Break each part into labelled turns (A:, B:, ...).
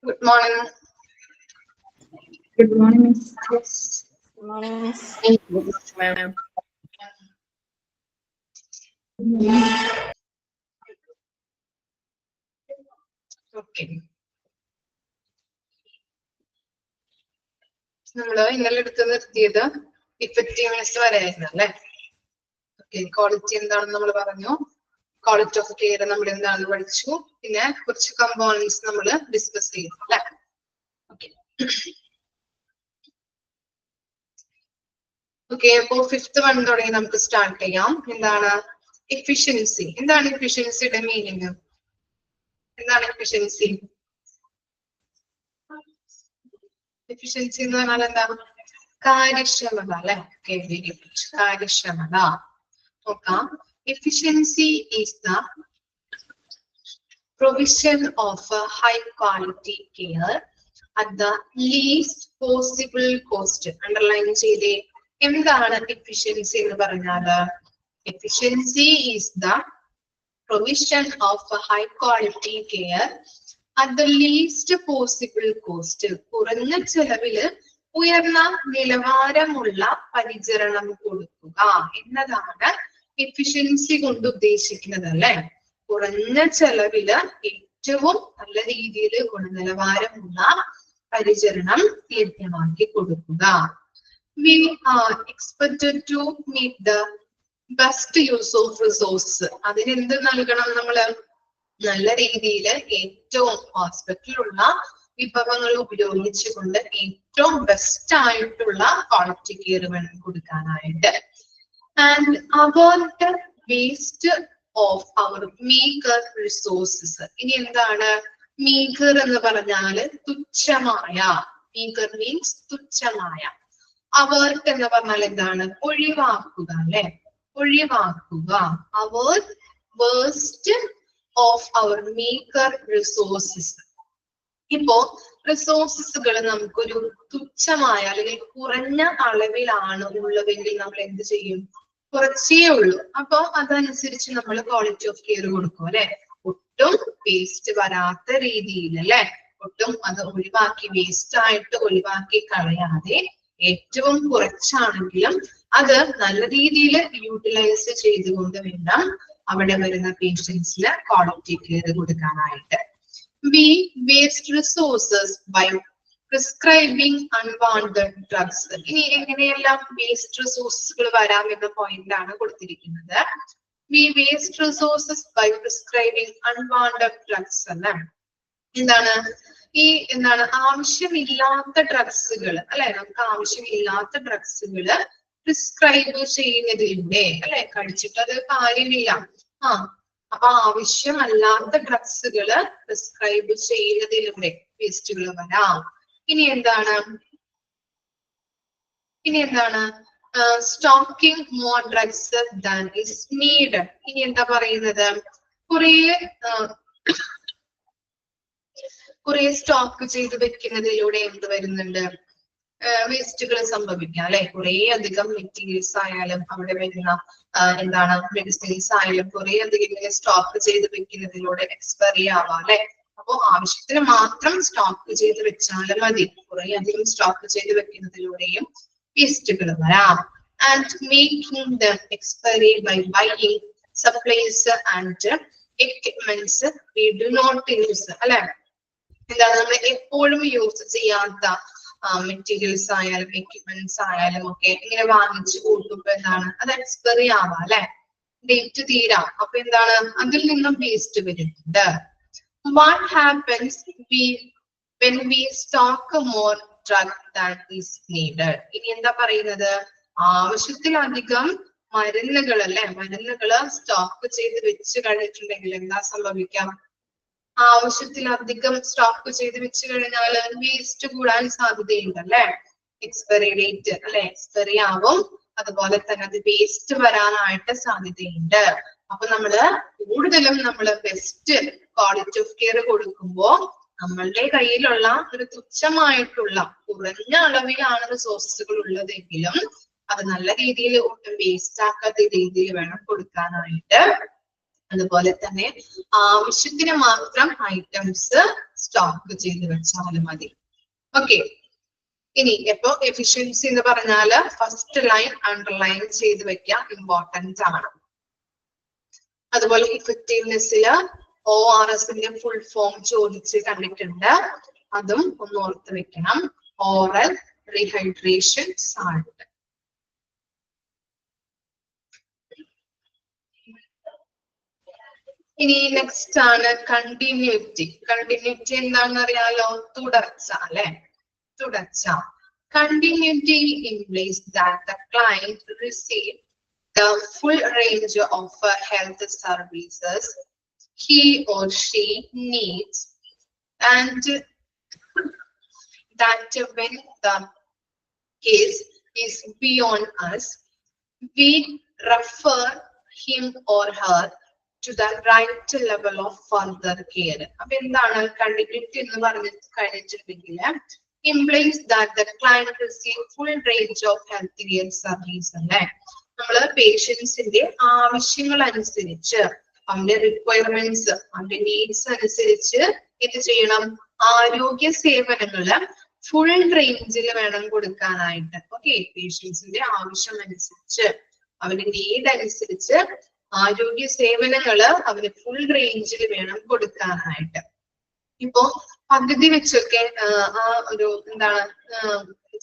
A: Good morning.
B: Good morning, Miss.
C: Yes. Good morning, Miss.
A: Ma'am. Okay. നമ്മള് ഇന്നലെ എടുത്ത് നിർത്തിയത് ഇഫക്റ്റീവ്നെസ് വരെയായിരുന്നു അല്ലെ. ഓക്കെ, ക്വാളിറ്റി എന്താണെന്ന് നമ്മൾ പറഞ്ഞു, ക്വാളിറ്റി ഓഫ് കെയർ നമ്മൾ എന്താണെന്ന് പഠിച്ചു, പിന്നെ കുറച്ച് കമ്പോണൻസ് നമ്മൾ ഡിസ്കസ് ചെയ്തു അല്ലെ. ഓക്കെ ഓക്കെ, അപ്പോ 5th വൺ തുടങ്ങി നമുക്ക് സ്റ്റാർട്ട് ചെയ്യാം. എന്താണ് എഫിഷ്യൻസി? എന്താണ് എഫിഷ്യൻസിയുടെ മീനിങ്? എന്താണ് എഫിഷ്യൻസി? എഫിഷ്യൻസി എന്ന് പറഞ്ഞാൽ എന്താ? കാര്യക്ഷമത അല്ലെ. കാര്യക്ഷമത. നോക്കാം. Efficiency is the provision of a high quality care at the least possible cost. Underline ചെയ്തേ. എന്താണ് എഫിഷ്യൻസി എന്ന് പറഞ്ഞാല്? Efficiency is the provision of a high quality care at the least possible cost. കുറഞ്ഞ ചെലവില് ഉയർന്ന നിലവാരമുള്ള പരിചരണം കൊടുക്കുക എന്നതാണ് എഫിഷ്യൻസി കൊണ്ട് ഉദ്ദേശിക്കുന്നത് അല്ലെ. കുറഞ്ഞ ചെലവില് ഏറ്റവും നല്ല രീതിയിൽ ഗുണനിലവാരമുള്ള പരിചരണം ലഭ്യമാക്കി കൊടുക്കുക. We are expected to meet the best use of resources. അതിനെന്ത് നൽകണം? നമ്മള് നല്ല രീതിയിൽ ഏറ്റവും ഹോസ്പിറ്റലിലുള്ള വിഭവങ്ങൾ ഉപയോഗിച്ചുകൊണ്ട് ഏറ്റവും ബെസ്റ്റ് ആയിട്ടുള്ള ക്വാളിറ്റി കെയർ വേണം കൊടുക്കാനായിട്ട്. And avoid waste of our meagre resources. ഇനി എന്താണ് മീഗർ എന്ന് പറഞ്ഞാല്? തുച്ഛമായ. മീഗർ മീൻസ് തുച്ഛമായ. അവർക്ക് എന്ന് പറഞ്ഞാൽ എന്താണ്? ഒഴിവാക്കുക അല്ലെ. ഒഴിവാക്കുക. അവർ waste of our meagre resources. ഇപ്പോ റിസോഴ്സസുകൾ നമുക്കൊരു തുച്ഛമായ അല്ലെങ്കിൽ കുറഞ്ഞ അളവിലാണ് ഉള്ളതെങ്കിൽ നമ്മൾ എന്ത് ചെയ്യും? കുറച്ചേ ഉള്ളൂ. അപ്പൊ അതനുസരിച്ച് നമ്മൾ ക്വാളിറ്റി ഓഫ് കെയർ കൊടുക്കും അല്ലെ. ഒട്ടും വേസ്റ്റ് വരാത്ത രീതിയിൽ അല്ലെ. ഒട്ടും അത് ഒഴിവാക്കി വേസ്റ്റ് ആയിട്ട് ഒഴിവാക്കി കളയാതെ ഏറ്റവും കുറച്ചാണെങ്കിലും അത് നല്ല രീതിയിൽ യൂട്ടിലൈസ് ചെയ്തുകൊണ്ട് വേണം അവിടെ വരുന്ന പേഷ്യൻസിന് ക്വാളിറ്റി കെയർ കൊടുക്കാനായിട്ട്. We waste resources by prescribing unwanted drugs. ഇനി എങ്ങനെയെല്ലാം വേസ്റ്റ് റിസോഴ്സുകൾ വരാം എന്ന പോയിന്റ് ആണ് കൊടുത്തിരിക്കുന്നത്. We waste resources by prescribing unwanted drugs അല്ലെ. എന്താണ് എന്താണ് ആവശ്യമില്ലാത്ത ഡ്രഗ്സുകൾ അല്ലെ. നമുക്ക് ആവശ്യമില്ലാത്ത ഡ്രഗ്സുകള് പ്രിസ്ക്രൈബ് ചെയ്യുന്നതിലൂടെ അല്ലെ. കഴിച്ചിട്ട് അത് കാര്യമില്ല. അപ്പൊ ആവശ്യമല്ലാത്ത ഡ്രഗ്സുകള് പ്രിസ്ക്രൈബ് ചെയ്യുന്നതിലൂടെ വേസ്റ്റുകൾ വരാം. ഇനി എന്താണ് stocking more drugs than is needed. ഇനി എന്താ പറയുന്നത്? കുറെ സ്റ്റോക്ക് ചെയ്ത് വെക്കുന്നതിലൂടെ എന്ത് വരുന്നുണ്ട്? വേസ്റ്റുകൾ സംഭവിക്കാം അല്ലെ. കുറെ അധികം മെറ്റീരിയൽസ് ആയാലും അവിടെ വരുന്ന എന്താണ് മെഡിസിൻസ് ആയാലും കുറെ അധികം സ്റ്റോക്ക് ചെയ്ത് വെക്കുന്നതിലൂടെ എക്സ്പയറി ആവാം അല്ലെ. അപ്പൊ ആവശ്യത്തിന് മാത്രം സ്റ്റോക്ക് ചെയ്ത് വെച്ചാലും മതി. കുറെ അധികം സ്റ്റോക്ക് ചെയ്ത് വെക്കുന്നതിലൂടെയും വേസ്റ്റുകൾ വരാം. And making the expiry by buying supplies and equipments we do not use അല്ലെ. എന്താണ് നമ്മൾ എപ്പോഴും യൂസ് ചെയ്യാത്ത മെറ്റീരിയൽസ് ആയാലും എക്വിപ്മെന്റ്സ് ആയാലും ഒക്കെ ഇങ്ങനെ വാങ്ങിച്ചു കൂട്ടുമ്പോ എന്താണ് അത് എക്സ്പയറി ആവാം അല്ലെ. ഡേറ്റ് തീരാം. അപ്പൊ എന്താണ് അതിൽ നിന്നും വേസ്റ്റ് വരുന്നുണ്ട്. What happens when we stock more drug than is needed? ഇനി എന്താ പറയുന്നത്? ആവശ്യത്തിലധികം മരുന്നുകൾ അല്ലെ. മരുന്നുകള് സ്റ്റോക്ക് ചെയ്ത് വെച്ച് കഴിഞ്ഞിട്ടുണ്ടെങ്കിൽ എന്താ സംഭവിക്കാം? ആവശ്യത്തിലധികം സ്റ്റോക്ക് ചെയ്ത് വെച്ച് കഴിഞ്ഞാൽ വേസ്റ്റ് കൂടാൻ സാധ്യതയുണ്ട് അല്ലെ. എക്സ്പയറി ഡേറ്റ് അല്ലെ എക്സ്പയറി ആവും. അതുപോലെ തന്നെ അത് വേസ്റ്റ് വരാനായിട്ട് സാധ്യതയുണ്ട്. അപ്പൊ കൂടുതലും നമ്മള് ബെസ്റ്റ് ക്വാളിറ്റി ഓഫ് കെയർ കൊടുക്കുമ്പോ നമ്മളുടെ കയ്യിലുള്ള ഒരു തുച്ഛമായിട്ടുള്ള കുറഞ്ഞ അളവിലാണ് റിസോഴ്സുകൾ ഉള്ളതെങ്കിലും അത് നല്ല രീതിയിൽ ഒട്ടും വേസ്റ്റ് ആക്കാത്ത രീതിയിൽ വേണം കൊടുക്കാനായിട്ട്. അതുപോലെ തന്നെ ആവശ്യത്തിന് മാത്രം ഐറ്റംസ് സ്റ്റോക്ക് ചെയ്ത് വെച്ചാൽ മതി. ഓക്കെ, ഇനി ഇപ്പൊ എഫിഷ്യൻസി എന്ന് പറഞ്ഞാല് ഫസ്റ്റ് ലൈൻ അണ്ടർലൈൻ ചെയ്ത് വെക്കുക, ഇമ്പോർട്ടന്റ് ആണ്. അതുപോലെ ഇഫക്റ്റീവ്നെസ്സില് ORSന്റെ ഫുൾ ഫോം ചോദിച്ച് കണ്ടിട്ടുണ്ട്, അതും ഒന്ന് ഓർത്ത് വെക്കണം. Oral rehydration salt. ഇനി നെക്സ്റ്റ് ആണ് കണ്ടിന്യൂറ്റി. കണ്ടിന്യൂറ്റി എന്താണെന്ന് അറിയാലോ, തുടർച്ച അല്ലെ, തുടർച്ച. Continuity implies that the client receive the full range of health services he or she needs, and that when the case is beyond us, we refer him or her to the right level of further care. അപ്പൊ എന്താണ് continuity എന്ന് പറഞ്ഞു കഴിഞ്ഞിട്ടുണ്ടെങ്കിൽ implies that the client receive full range of healthcare service അല്ലെ. നമ്മള് പേഷ്യൻസിന്റെ ആവശ്യങ്ങൾ അനുസരിച്ച്, അവന്റെ റിക്വയർമെന്റ്സ്, അവന്റെ നീഡ്സ് അനുസരിച്ച് എന്ത് ചെയ്യണം, ആരോഗ്യ സേവനങ്ങള് ഫുൾ റേഞ്ചിൽ വേണം കൊടുക്കാനായിട്ട്. ഓക്കെ, പേഷ്യൻസിന്റെ ആവശ്യം അനുസരിച്ച്, അവന്റെ നീഡ് അനുസരിച്ച് ആരോഗ്യ സേവനങ്ങള് അവന് ഫുൾ റേഞ്ചിൽ വേണം കൊടുക്കാനായിട്ട്. ഇപ്പോ പകുതി വെച്ചൊക്കെ ആ ഒരു എന്താണ്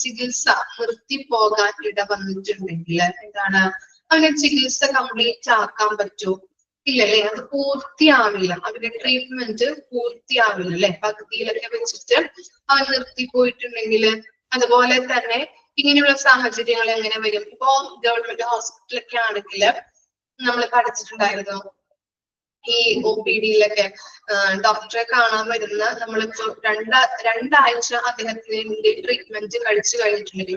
A: ചികിത്സ നിർത്തി പോകാൻ ഇട വന്നിട്ടുണ്ടെങ്കിൽ എന്താണ്, അവന് ചികിത്സ കംപ്ലീറ്റ് ആക്കാൻ പറ്റുമോ? ഇല്ലല്ലേ, അത് പൂർത്തിയാവില്ല, അവന്റെ ട്രീറ്റ്മെന്റ് പൂർത്തിയാവില്ല അല്ലെ, പകുതിയിലൊക്കെ വെച്ചിട്ട് അവൻ നിർത്തി പോയിട്ടുണ്ടെങ്കിൽ. അതുപോലെ തന്നെ ഇങ്ങനെയുള്ള സാഹചര്യങ്ങൾ എങ്ങനെ വരും? ഇപ്പോ ഗവൺമെന്റ് ഹോസ്പിറ്റലൊക്കെ ആണെങ്കിൽ നമ്മൾ പഠിച്ചിട്ടുണ്ടായിരുന്നു, ഈ OPD-യിലൊക്കെ ഡോക്ടറെ കാണാൻ വരുന്ന നമ്മളിപ്പോ രണ്ടാഴ്ച അദ്ദേഹത്തിന്റെ ട്രീറ്റ്മെന്റ് കഴിച്ചു കഴിഞ്ഞിട്ടുണ്ടെങ്കിൽ,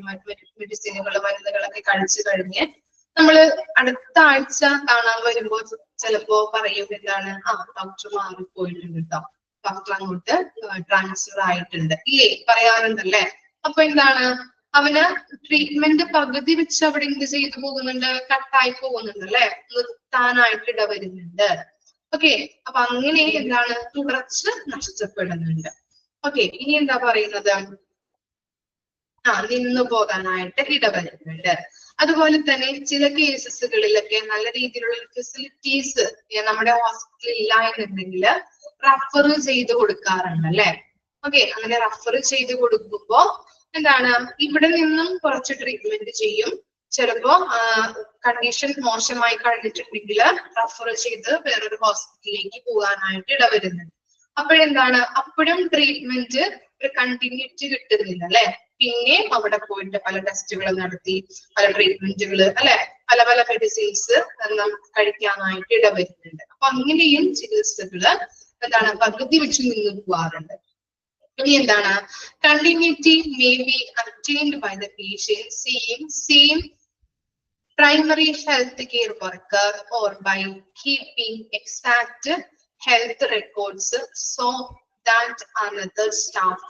A: മെഡിസിനുകൾ മരുന്നുകളൊക്കെ കഴിച്ചു കഴിഞ്ഞ് നമ്മള് അടുത്ത ആഴ്ച കാണാൻ വരുമ്പോൾ ചിലപ്പോ പറയും എന്താണ്, ഡോക്ടർ മാറിപ്പോയിട്ടുണ്ട് കേട്ടോ, ഡോക്ടർ അങ്ങോട്ട് ട്രാൻസ്ഫർ ആയിട്ടുണ്ട്, ഇല്ലേ, പറയാറുണ്ടല്ലേ. അപ്പൊ എന്താണ്, അവന് ട്രീറ്റ്മെന്റ് പകുതി വെച്ച് അവിടെ എന്ത് ചെയ്തു പോകുന്നുണ്ട്, കട്ടായി പോകുന്നുണ്ട് അല്ലെ, നിർത്താനായിട്ട് ഇടവരുന്നുണ്ട്. ഓക്കെ, അപ്പൊ അങ്ങനെ എന്താണ്, തുടർച്ച നഷ്ടപ്പെടുന്നുണ്ട്. ഓക്കെ, ഇനി എന്താ പറയുന്നത്, നിന്നു പോകാനായിട്ട് ഇടവരുന്നുണ്ട്. അതുപോലെ തന്നെ ചില കേസസുകളിലൊക്കെ നല്ല രീതിയിലുള്ള ഫെസിലിറ്റീസ് നമ്മുടെ ഹോസ്പിറ്റലിൽ ഇല്ല എന്നുണ്ടെങ്കിൽ റഫർ ചെയ്ത് കൊടുക്കാറുണ്ട് അല്ലെ. ഓക്കെ, അങ്ങനെ റഫർ ചെയ്ത് കൊടുക്കുമ്പോ എന്താണ്, ഇവിടെ നിന്നും കുറച്ച് ട്രീറ്റ്മെന്റ് ചെയ്യും, ചിലപ്പോ കണ്ടീഷൻ മോശമായി കഴിഞ്ഞിട്ടുണ്ടെങ്കിൽ റഫർ ചെയ്ത് വേറൊരു ഹോസ്പിറ്റലിലേക്ക് പോകാനായിട്ട് ഇടവരുന്നുണ്ട്. അപ്പോഴെന്താണ്, അപ്പോഴും ട്രീറ്റ്മെന്റ് ഒരു കണ്ടിന്യൂറ്റി കിട്ടുന്നില്ല അല്ലെ. പിന്നെ അവിടെ പോയിട്ട് പല ടെസ്റ്റുകൾ നടത്തി, പല ട്രീറ്റ്മെന്റുകൾ അല്ലെ, പല പല മെഡിസിൻസ് നമുക്ക് കഴിക്കാനായിട്ട് ഇടവരുന്നുണ്ട്. അപ്പൊ അങ്ങനെയും ചികിത്സകള് എന്താണ്, പകുതി വെച്ച് നിന്ന് പോവാറുണ്ട്. ഇനി എന്താണ്, continuity may be obtained by the patient seeing same primary health care worker or by keeping exact health records so that another staff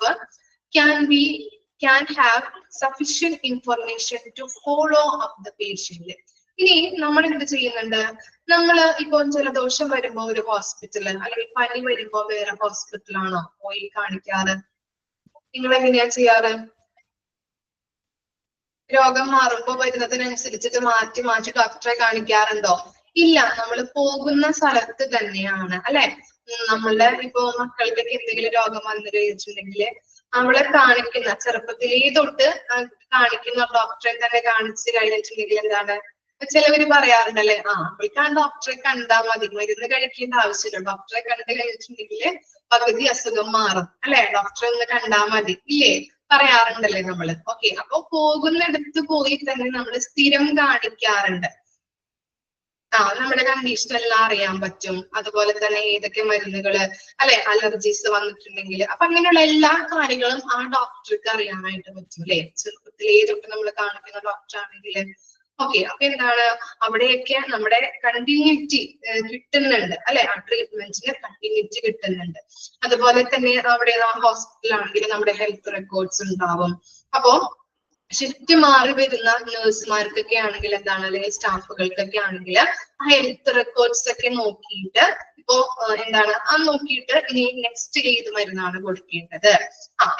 A: can have sufficient information to follow up the patient. ഇനി നമ്മൾ എന്ത് ചെയ്യുന്നുണ്ട്, നമ്മള് ഇപ്പൊ ജലദോഷം വരുമ്പോ ഒരു hospital, അല്ലെങ്കിൽ പനി വരുമ്പോ വേറെ ഹോസ്പിറ്റലാണോ പോയി കാണിക്കാറ്? നിങ്ങൾ എങ്ങനെയാ ചെയ്യാറ്? രോഗം മാറുമ്പോ വരുന്നതിനനുസരിച്ചിട്ട് മാറ്റി മാറ്റി ഡോക്ടറെ കാണിക്കാറുണ്ടോ? ഇല്ല, നമ്മൾ പോകുന്ന സ്ഥലത്ത് തന്നെയാണ് അല്ലെ. നമ്മളുടെ ഇപ്പോ മക്കൾക്കൊക്കെ എന്തെങ്കിലും രോഗം വന്നു കഴിച്ചിട്ടുണ്ടെങ്കിൽ നമ്മളെ കാണിക്കുന്ന, ചെറുപ്പത്തിലേ തൊട്ട് കാണിക്കുന്ന ഡോക്ടറെ തന്നെ കാണിച്ചു കഴിഞ്ഞിട്ടുണ്ടെങ്കിൽ എന്താണ്, ചിലവര് പറയാറുണ്ടല്ലേ, അവൾക്ക് ആ ഡോക്ടറെ കണ്ടാൽ മതി, മരുന്ന് കഴിക്കേണ്ട ആവശ്യമില്ല, ഡോക്ടറെ കണ്ടു കഴിഞ്ഞിട്ടുണ്ടെങ്കിൽ പകുതി അസുഖം മാറും അല്ലെ, ഡോക്ടറെ ഒന്ന് കണ്ടാൽ മതി, ഇല്ലേ, പറയാറുണ്ടല്ലേ നമ്മള്. ഓക്കെ, അപ്പൊ പോകുന്നിടത്ത് പോയി തന്നെ നമ്മൾ സ്ഥിരം കാണിക്കാറുണ്ട്. നമ്മുടെ കണ്ടീഷൻ എല്ലാം അറിയാൻ പറ്റും. അതുപോലെ തന്നെ ഏതൊക്കെ മരുന്നുകള് അല്ലെ, അലർജീസ് വന്നിട്ടുണ്ടെങ്കിൽ അപ്പൊ അങ്ങനെയുള്ള എല്ലാ കാര്യങ്ങളും ആ ഡോക്ടർക്ക് അറിയാനായിട്ട് പറ്റും അല്ലെ, ചെറുപ്പത്തിലേ തൊട്ട് നമ്മൾ കാണിക്കുന്ന ഡോക്ടർ ആണെങ്കിൽ. ഓക്കെ, അപ്പൊ എന്താണ്, അവിടെയൊക്കെ നമ്മുടെ കണ്ടിന്യൂറ്റി കിട്ടുന്നുണ്ട് അല്ലെ, ആ ട്രീറ്റ്മെന്റിന് കണ്ടിന്യൂറ്റി കിട്ടുന്നുണ്ട്. അതുപോലെ തന്നെ അവിടെ ഹോസ്പിറ്റലാണെങ്കിൽ നമ്മുടെ ഹെൽത്ത് റെക്കോർഡ്സ് ഉണ്ടാവും. അപ്പോ ഷിഫ്റ്റ് മാറി വരുന്ന നഴ്സുമാർക്കൊക്കെ ആണെങ്കിൽ എന്താണ്, അല്ലെങ്കിൽ സ്റ്റാഫുകൾക്കൊക്കെ ആണെങ്കിൽ ഹെൽത്ത് റെക്കോർഡ്സ് ഒക്കെ നോക്കിയിട്ട് ഇപ്പോ എന്താണ് നോക്കിയിട്ട് ഇനി നെക്സ്റ്റ് ഏത് മരുന്നാണ് കൊടുക്കേണ്ടത്,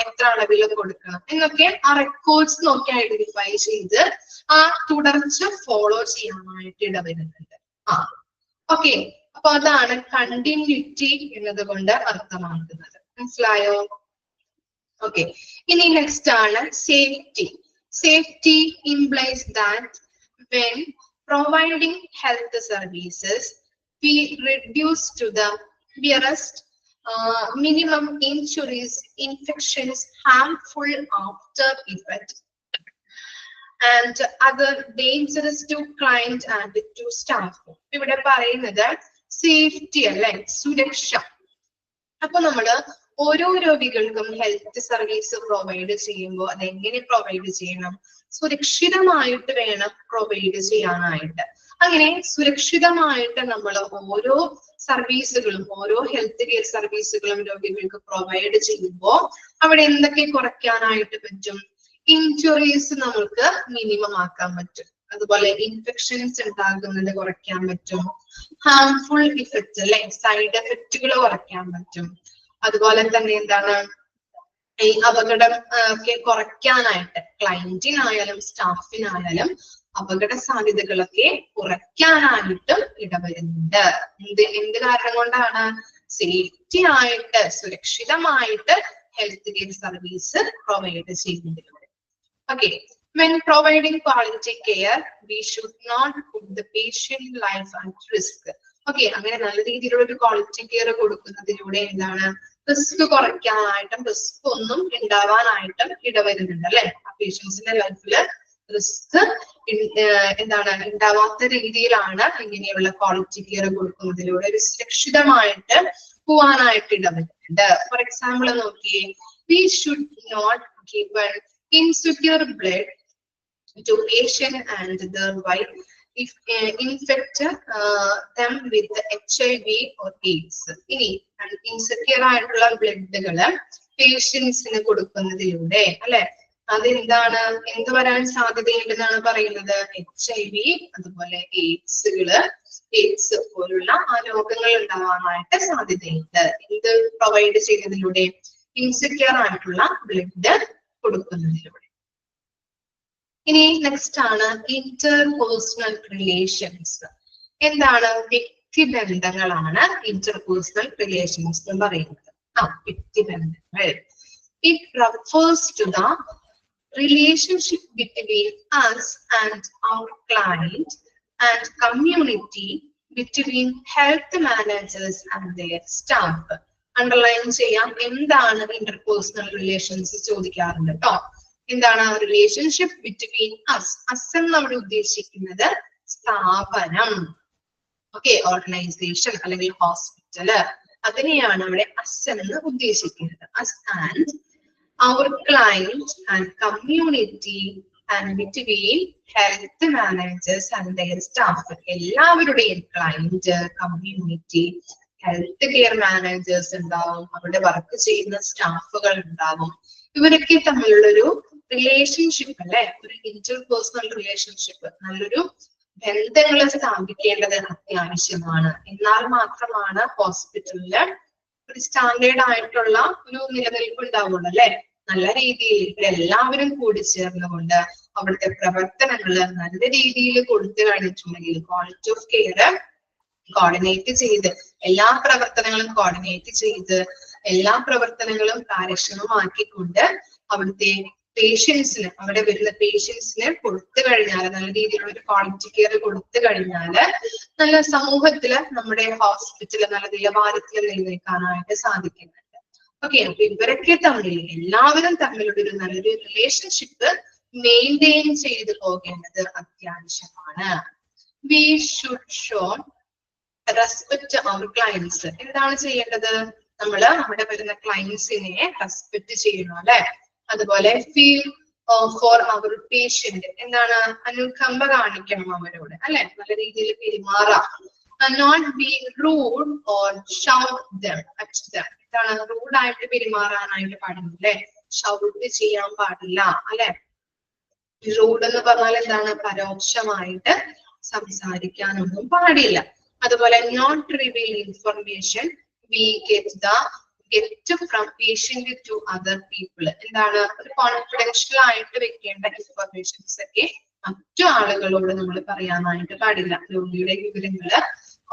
A: എത്ര അളവിൽ കൊടുക്കണം എന്നൊക്കെ ആ റെക്കോർഡ്സ് നോക്കി ഐഡന്റിഫൈ ചെയ്ത് ആ തുടർച്ച ഫോളോ ചെയ്യാനായിട്ട് ഇടവരുന്നുണ്ട്. ഓക്കെ, അപ്പൊ അതാണ് കണ്ടിന്യൂറ്റി എന്നതുകൊണ്ട് അർത്ഥമാക്കുന്നത്. മനസ്സിലായോ? ഓക്കെ, ഇനി നെക്സ്റ്റ് ആണ് safety. Safety implies that when providing health services, we reduce to the barest minimum injuries, infections, harmful after effect, and other dangerous to client and to staff. ഇവിടെ പറയുന്നത് safety അല്ലെ, സുരക്ഷ. അപ്പൊ നമ്മള് ഓരോ രോഗികൾക്കും ഹെൽത്ത് സർവീസ് പ്രൊവൈഡ് ചെയ്യുമ്പോൾ അതെങ്ങനെ പ്രൊവൈഡ് ചെയ്യണം, സുരക്ഷിതമായിട്ട് വേണം പ്രൊവൈഡ് ചെയ്യാനായിട്ട്. അങ്ങനെ സുരക്ഷിതമായിട്ട് നമ്മൾ ഓരോ സർവീസുകളും, ഓരോ ഹെൽത്ത് കെയർ സർവീസുകളും രോഗികൾക്ക് പ്രൊവൈഡ് ചെയ്യുമ്പോൾ അവിടെ എന്തൊക്കെ കുറയ്ക്കാനായിട്ട് പറ്റും? ഇഞ്ചുറീസ് നമുക്ക് മിനിമം ആക്കാൻ പറ്റും, അതുപോലെ ഇൻഫെക്ഷൻസ് ഉണ്ടാകുന്നത് കുറയ്ക്കാൻ പറ്റും, ഹാർംഫുൾ ഇഫക്റ്റ് അല്ലെ, സൈഡ് എഫക്റ്റുകൾ കുറയ്ക്കാൻ പറ്റും, അതുപോലെ തന്നെ എന്താണ് ഈ അപകടം ഒക്കെ കുറയ്ക്കാനായിട്ട് ക്ലയന്റിനായാലും സ്റ്റാഫിനായാലും അപകട സാധ്യതകളൊക്കെ കുറയ്ക്കാനായിട്ടും ഇടവരുന്നുണ്ട്. എന്ത് കാരണം കൊണ്ടാണ്? സേഫ്റ്റി ആയിട്ട്, സുരക്ഷിതമായിട്ട് ഹെൽത്ത് കെയർ സർവീസ് പ്രൊവൈഡ് ചെയ്യുന്നതിലൂടെ. Okay, when providing quality care, we should not put the patient life at risk. Okay, അങ്ങനെ നല്ല രീതിയിലുള്ള ഒരു ക്വാളിറ്റി കെയർ കൊടുക്കുന്നതിലൂടെ എന്താണ്, റിസ്ക് കുറയ്ക്കാനായിട്ടും റിസ്ക് ഒന്നും ഉണ്ടാവാനായിട്ടും ഇടവരുന്നുണ്ട് അല്ലെ. ആ പേഷ്യൻസിന്റെ ലൈഫില് റിസ്ക് എന്താണ് ഉണ്ടാവാത്ത രീതിയിലാണ് ഇങ്ങനെയുള്ള ക്വാളിറ്റി കെയർ കൊടുക്കുന്നതിലൂടെ ഒരു സുരക്ഷിതമായിട്ട് പോവാനായിട്ട് ഇടവരുന്നുണ്ട്. ഫോർ എക്സാമ്പിൾ നോക്കിയേ, we should not give insecure blood to patient and thereby if infect them with HIV or AIDS. ഇനി ഇൻസെക്യൂർ ആയിട്ടുള്ള ബ്ലഡുകള് പേഷ്യൻസിന് കൊടുക്കുന്നതിലൂടെ അല്ലെ, അതെന്താണ്, എന്ത് വരാൻ സാധ്യതയുണ്ടെന്നാണ് പറയുന്നത്? HIV, അതുപോലെ എയ്ഡ്സ് പോലുള്ള ആ രോഗങ്ങൾ ഉണ്ടാവാനായിട്ട് സാധ്യതയുണ്ട്. എന്ത് പ്രൊവൈഡ് ചെയ്യുന്നതിലൂടെ? ഇൻസെക്യൂർ ആയിട്ടുള്ള ബ്ലഡ് കൊടുക്കുന്നതിലൂടെ. ഇനി നെക്സ്റ്റ് ആണ് ഇന്റർപേഴ്സണൽ റിലേഷൻസ്. എന്താണ്? വ്യക്തിബന്ധങ്ങളാണ് ഇന്റർപേഴ്സണൽ റിലേഷൻസ് എന്ന് പറയുന്നത്. വ്യക്തിബന്ധങ്ങൾ. It refers to the relationship between us and our client and community, between health managers and their staff. Underline ചെയ്യാം. എന്താണ് ഇന്റർപേഴ്സണൽ റിലേഷൻസ് ചോദിക്കാറുണ്ട് കേട്ടോ. എന്താണ്? റിലേഷൻഷിപ്പ് ബിറ്റ്വീൻ അസ് എന്ന് നമ്മൾ ഉദ്ദേശിക്കുന്നത് സ്ഥാപനം, ഓക്കെ, ഓർഗനൈസേഷൻ അല്ലെങ്കിൽ ഹോസ്പിറ്റല്, അതിനെയാണ് അവിടെ അസ് എന്ന് ഉദ്ദേശിക്കുന്നത്. Us and our client and community and between health managers and their staff. എല്ലാവരുടെയും client, community, health care managers ഉണ്ടാവും, അവിടെ വർക്ക് ചെയ്യുന്ന സ്റ്റാഫുകൾ ഉണ്ടാവും. ഇവരൊക്കെ തമ്മിലുള്ളൊരു റിലേഷൻഷിപ്പ് അല്ലെ, ഒരു ഇന്റർപേഴ്സണൽ റിലേഷൻഷിപ്പ്, നല്ലൊരു ബന്ധങ്ങൾ സ്ഥാപിക്കേണ്ടത് അത്യാവശ്യമാണ്. എന്നാൽ മാത്രമാണ് ഹോസ്പിറ്റലില് ഒരു സ്റ്റാൻഡേർഡ് ആയിട്ടുള്ള ഒരു നിലനിൽപ്പ് ഉണ്ടാവുള്ളൂ അല്ലെ. നല്ല രീതിയിൽ ഇവരെല്ലാവരും കൂടി ചേർന്നുകൊണ്ട് അവിടുത്തെ പ്രവർത്തനങ്ങള് നല്ല രീതിയിൽ കൊടുത്തു കഴിഞ്ഞിട്ടുണ്ടെങ്കിൽ, ക്വാളിറ്റി ഓഫ് കെയർ കോർഡിനേറ്റ് ചെയ്ത്, എല്ലാ പ്രവർത്തനങ്ങളും കോർഡിനേറ്റ് ചെയ്ത്, എല്ലാ പ്രവർത്തനങ്ങളും കാര്യക്ഷമമാക്കിക്കൊണ്ട് അവിടുത്തെ പേഷ്യൻസിന്, അവിടെ വരുന്ന പേഷ്യൻസിന് കൊടുത്തു കഴിഞ്ഞാൽ, നല്ല രീതിയിലുള്ള ഒരു ക്വാളിറ്റി കെയർ കൊടുത്തു കഴിഞ്ഞാല് നല്ല സമൂഹത്തില് നമ്മുടെ ഹോസ്പിറ്റല് നല്ല നിലവാരത്തിൽ നിലനിൽക്കാനായിട്ട് സാധിക്കുന്നുണ്ട്. ഓക്കെ, അപ്പൊ ഇവരൊക്കെ തമ്മിൽ, എല്ലാവരും തമ്മിലുള്ള ഒരു നല്ലൊരു റിലേഷൻഷിപ്പ് മെയിൻറ്റെയിൻ ചെയ്ത് പോകേണ്ടത് അത്യാവശ്യമാണ്. We should show respect our clients. എന്താണ് ചെയ്യേണ്ടത്? നമ്മള് അവിടെ വരുന്ന ക്ലയൻസിനെ റെസ്പെക്ട് ചെയ്യണം അല്ലെ. അതുപോലെ ഫീൽ ഫോർ അവർ പേഷ്യന്റ്, എന്താണ്, അനുകമ്പ കാണിക്കണം അവരോട് അല്ലെ, നല്ല രീതിയിൽ പെരുമാറാം. Not be rude or shout them at them. എന്താണ്? റൂഡായിട്ട് പെരുമാറാനായിട്ട് പാടില്ല അല്ലെ, ഷൗട്ട് ചെയ്യാൻ പാടില്ല അല്ലെ. റൂഡ് എന്ന് പറഞ്ഞാൽ എന്താണ്? പരോക്ഷമായിട്ട് സംസാരിക്കാനൊന്നും പാടില്ല. അതുപോലെ not reveal information we get from patient to other people. എന്താണ്? ഒരു കോൺഫിഡൻഷ്യൽ ആയിട്ട് വെക്കേണ്ട ഇൻഫർമേഷൻസ് ഒക്കെ മറ്റു ആളുകളോട് നമ്മൾ പറയാനായിട്ട് പാടില്ല. രോഗിയുടെ വിവരങ്ങള്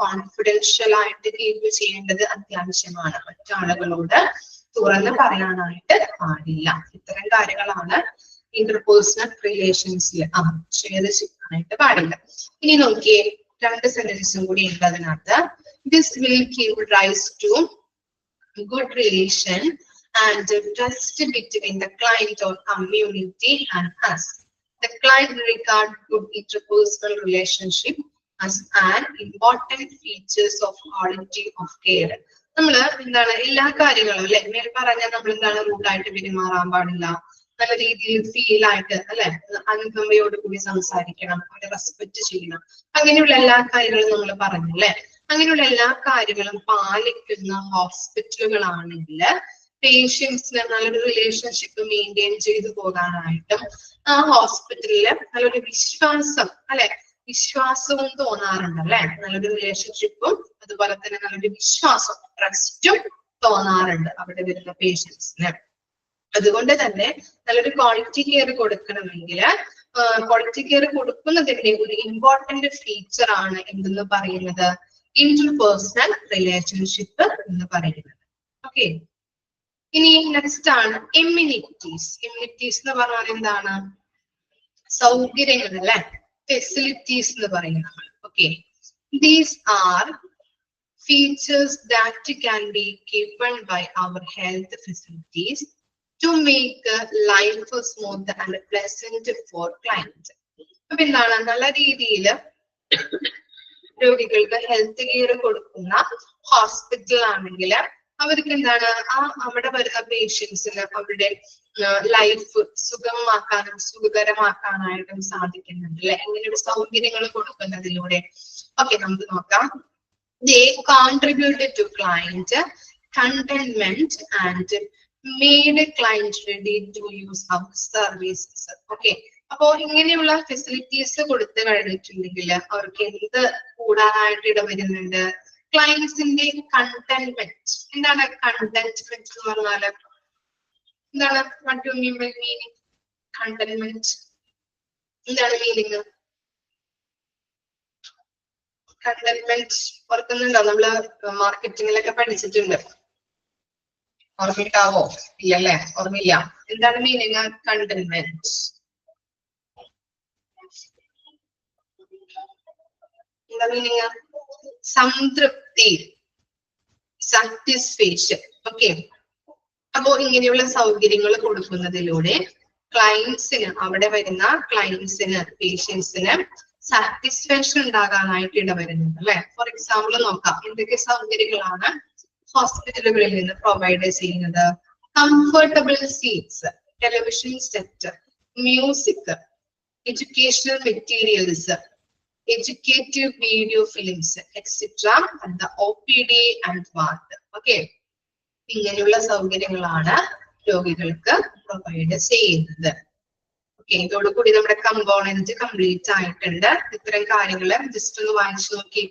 A: കോൺഫിഡൻഷ്യൽ ആയിട്ട് കീപ്പ് ചെയ്യേണ്ടത് അത്യാവശ്യമാണ്. മറ്റു ആളുകളോട് തുറന്ന് പറയാനായിട്ട് പാടില്ല. ഇത്തരം കാര്യങ്ങളാണ് ഇന്റർപേഴ്സണൽ റിലേഷൻസിൽ ഷെയർ ചെയ്യാനായിട്ട് പാടില്ല. ഇനി നോക്കിയേ, രണ്ട് സെന്റൻസും കൂടി ഉണ്ട് അതിനകത്ത്. This will give rise to good relation and trust between the client or community and us. The client regard good interpersonal relationship as an important features of quality of care. നമ്മള് എന്താണ് എല്ലാ കാര്യങ്ങളും അല്ലെ മേൽ പറഞ്ഞ നമ്മൾ എന്താണ് റൂട്ടായിട്ട് പെരുമാറാൻ പാടില്ല, നല്ല രീതിയിൽ ഫീൽ ആയിട്ട് അല്ലെ അനുകമ്പയോട് കൂടി സംസാരിക്കണം, അവരെ റെസ്പെക്ട് ചെയ്യണം, അങ്ങനെയുള്ള എല്ലാ കാര്യങ്ങളും നമ്മൾ പറഞ്ഞു അല്ലെ. അങ്ങനെയുള്ള എല്ലാ കാര്യങ്ങളും പാലിക്കുന്ന ഹോസ്പിറ്റലുകളാണെങ്കിൽ പേഷ്യൻസിന് നല്ലൊരു റിലേഷൻഷിപ്പ് മെയിൻറ്റെയിൻ ചെയ്തു പോകാനായിട്ടും ആ ഹോസ്പിറ്റലില് നല്ലൊരു വിശ്വാസം അല്ലെ വിശ്വാസവും തോന്നാറുണ്ട് അല്ലെ. നല്ലൊരു റിലേഷൻഷിപ്പും അതുപോലെ തന്നെ നല്ലൊരു വിശ്വാസം ട്രസ്റ്റും തോന്നാറുണ്ട് അവിടെ വരുന്ന പേഷ്യൻസിന്. അതുകൊണ്ട് തന്നെ നല്ലൊരു ക്വാളിറ്റി കെയർ കൊടുക്കണമെങ്കിൽ ക്വാളിറ്റി കെയർ കൊടുക്കുന്നതിന്റെ ഒരു ഇമ്പോർട്ടന്റ് ഫീച്ചർ ആണ് എന്തെന്ന് പറയുന്നത്? ഇന്റർപേഴ്സണൽ റിലേഷൻഷിപ്പ് എന്ന് പറയുന്നത്. ഓക്കെ, ഇനി നെക്സ്റ്റ് ആണ് എമ്യൂണിറ്റീസ്. എമ്യൂണിറ്റീസ് എന്ന് പറഞ്ഞാൽ എന്താണ്? സൗകര്യങ്ങൾ അല്ലെ, ഫെസിലിറ്റീസ് എന്ന് പറയുന്നത് നമ്മൾ. Okay, these are features that can be given by our health facilities to make life smooth and pleasant for clients. അപ്പൊ എന്താണ്? നല്ല രീതിയിൽ രോഗികൾക്ക് ഹെൽത്ത് കെയർ കൊടുക്കുന്ന ഹോസ്പിറ്റൽ ആണെങ്കിൽ അവർക്ക് എന്താണ് അവിടെ വരുന്ന പേഷ്യൻസിന് അവരുടെ ലൈഫ് സുഗമമാക്കാനും സുഖകരമാക്കാനായിട്ടും സാധിക്കുന്നുണ്ട് അല്ലെ, ഇങ്ങനെയൊരു സൗകര്യങ്ങൾ കൊടുക്കുന്നതിലൂടെ. ഓക്കെ, നമുക്ക് നോക്കാം. They contributed to client contentment and made client ready to use our services. Okay, അപ്പോ ഇങ്ങനെയുള്ള ഫെസിലിറ്റീസ് കൊടുത്തു കഴിഞ്ഞിട്ടുണ്ടെങ്കിൽ അവർക്ക് എന്ത് കൂടാനായിട്ട് ഇടവരുന്നുണ്ട്? ക്ലയൻസിന്റെ കണ്ടന്റ്മെന്റ്. എന്താണ് കണ്ടന്റ്മെന്റ് എന്ന് പറഞ്ഞാല്? എന്താണ്? What do you mean meaning contentment? എന്താണ് മീനിങ്? കണ്ടന്റ്മെന്റ് ഓർക്കുന്നുണ്ടോ? നമ്മള് മാർക്കറ്റിങ്ങിലൊക്കെ പഠിച്ചിട്ടുണ്ട്. ഓർമ്മിക്കാവോ? ഇല്ലല്ലേ, ഓർമ്മയില്ല. എന്താണ് മീനിങ് കണ്ടന്റ്മെന്റ്? എന്താ മീനിങ്? സംതൃപ്തി, സാറ്റിസ്ഫാക്ഷൻ. ഓക്കെ, അപ്പോ ഇങ്ങനെയുള്ള സൗകര്യങ്ങൾ കൊടുക്കുന്നതിലൂടെ ക്ലയൻസിന്, അവിടെ വരുന്ന ക്ലയൻസിന്, പേഷ്യൻസിന് സാറ്റിസ്ഫാക്ഷൻ ഉണ്ടാകാനായിട്ട് ഇടവരുന്നുണ്ട് അല്ലെ. ഫോർ എക്സാമ്പിൾ നോക്കാം, എന്തൊക്കെ സൗകര്യങ്ങളാണ് ഹോസ്പിറ്റലുകളിൽ നിന്ന് പ്രൊവൈഡ് ചെയ്യുന്നത്? Comfortable seats, television set, music, educational materials, educative video films, etc. at the OPD and ward. Okay, ഇങ്ങനെയുള്ള സൗകര്യങ്ങളാണ് രോഗികൾക്ക് പ്രൊവൈഡ് ചെയ്യുന്നത്. ഓക്കെ, ഇതോടുകൂടി നമ്മുടെ കമ്പോണന്റ് കംപ്ലീറ്റ് ആയിട്ടുണ്ട്. ഇത്തരം കാര്യങ്ങള് ജസ്റ്റ് ഒന്ന് വായിച്ചു നോക്കി.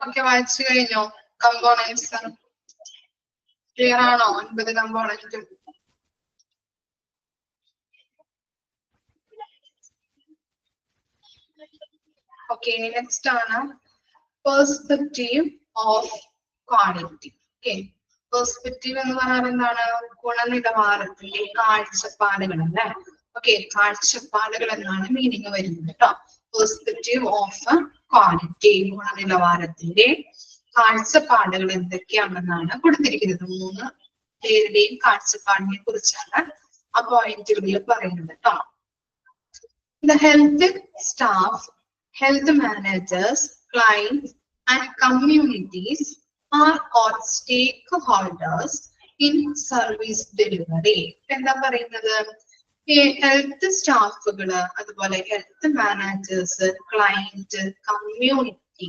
A: ഓക്കെ, വായിച്ചു കഴിഞ്ഞോ? കമ്പോണൻസ് ക്ലിയർ ആണോ? 9 കമ്പോണന്റ്. ഓക്കെ, നെക്സ്റ്റ് ആണ് perspective of quality. Okay, perspective എന്ന് പറഞ്ഞാൽ എന്താണ്? ഗുണനിലവാരത്തിന്റെ കാഴ്ചപ്പാടുകൾ അല്ലെ. ഓക്കെ, കാഴ്ചപ്പാടുകൾ എന്നാണ് മീനിങ് വരുന്നത് കേട്ടോ. പെർസ്പെക്റ്റീവ് ഓഫ് ക്വാളിറ്റി, ഗുണനിലവാരത്തിന്റെ കാഴ്ചപ്പാടുകൾ എന്തൊക്കെയാണെന്നാണ് കൊടുത്തിരിക്കുന്നത്. 3 പേരുടെയും കാഴ്ചപ്പാടിനെ കുറിച്ചാണ് ആ പോയിന്റുകളിൽ പറയുന്നത് കേട്ടോ. The health staff, health managers, clients and communities are all stakeholders in service delivery. എന്താ പറയുന്നത്? ഹെൽത്ത് സ്റ്റാഫുകള്, അതുപോലെ ഹെൽത്ത് മാനേജേഴ്സ്, ക്ലയന്റ്, കമ്മ്യൂണിറ്റി,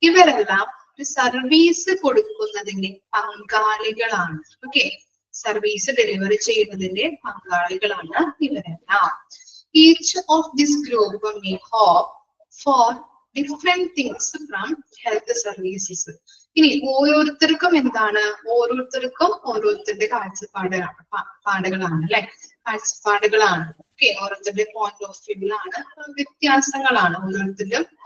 A: ഇവരെല്ലാം ഒരു സർവീസ് കൊടുക്കുന്നതിന്റെ പങ്കാളികളാണ്. ഓക്കെ, സർവീസ് ഡെലിവറി ചെയ്യുന്നതിന്റെ പങ്കാളികളാണ് ഇവരെല്ലാം. Each of this group may hope for different things from health services. ഇനി ഓരോരുത്തർക്കും എന്താണ്? ഓരോരുത്തർക്കും ഓരോരുത്തരുടെ കാഴ്ചപ്പാടുകളാണ് അല്ലെ, കാഴ്ചപ്പാടുകളാണ്. ഓക്കെ, ഓരോരുത്തരുടെ പോയിന്റ് ഓഫ് വ്യൂവിലാണ് വ്യത്യാസങ്ങളാണ്.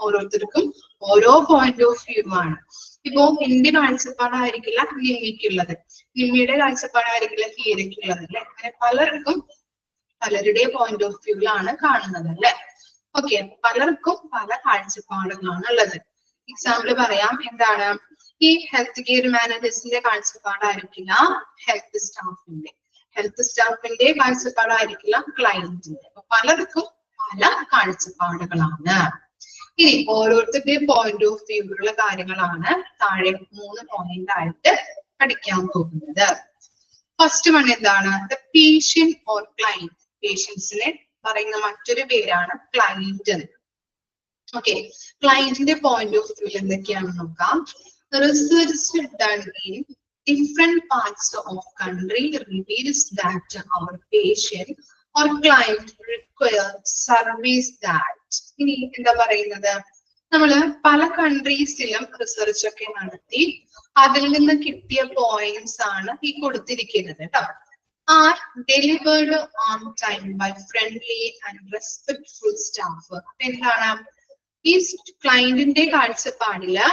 A: ഓരോരുത്തർക്കും ഓരോ പോയിന്റ് ഓഫ് വ്യൂ ആണ്. ഇപ്പോ എന്റെ കാഴ്ചപ്പാടായിരിക്കില്ല നിമ്മിക്കുള്ളത്, നിമ്മിയുടെ കാഴ്ചപ്പാടായിരിക്കില്ല ഹീരയ്ക്കുള്ളത് അല്ലെ. അങ്ങനെ പലർക്കും പലരുടെ പോയിന്റ് ഓഫ് വ്യൂവിലാണ് കാണുന്നത് അല്ലെ. ഓക്കെ, പലർക്കും പല കാഴ്ചപ്പാടുകളാണ് ഉള്ളത്. എക്സാമ്പിൾ പറയാം. എന്താണ്? ഈ ഹെൽത്ത് കെയർ മാനേജേഴ്സിന്റെ കാഴ്ചപ്പാടായിരിക്കില്ല ഹെൽത്ത് സ്റ്റാഫിന്റെ കാഴ്ചപ്പാടായിരിക്കില്ല ക്ലയന്റിന്റെ. അപ്പൊ പലർക്കും പല കാഴ്ചപ്പാടുകളാണ്. ഇനി ഓരോരുത്തരുടെ പോയിന്റ് ഓഫ് വ്യൂവിലുള്ള കാര്യങ്ങളാണ് താഴെ 3 പോയിന്റ് ആയിട്ട് പഠിക്കാൻ പോകുന്നത്. ഫസ്റ്റ് വൺ എന്താണ്? The patient or client. പേഷ്യൻസിനെ പറയുന്ന മറ്റൊരു പേരാണ് ക്ലയന്റ്. ഓക്കെ, ക്ലയന്റിന്റെ പോയിന്റ് ഓഫ് വ്യൂ എന്തൊക്കെയാണെന്ന് നോക്കാം. Research done in different parts of country reveals that our patient or client require service that. ഇനി എന്താ പറയുന്നത്? നമ്മള് പല കൺട്രീസിലും റിസർച്ച് ഒക്കെ നടത്തി അതിൽ നിന്ന് കിട്ടിയ പോയിന്റ്സ് ആണ് ഈ കൊടുത്തിരിക്കുന്നത് കേട്ടോ. Are delivered on time by friendly and respectful staff. എന്താണ് ഈ ക്ലയന്റിന്റെ കാഴ്ചപ്പാടില്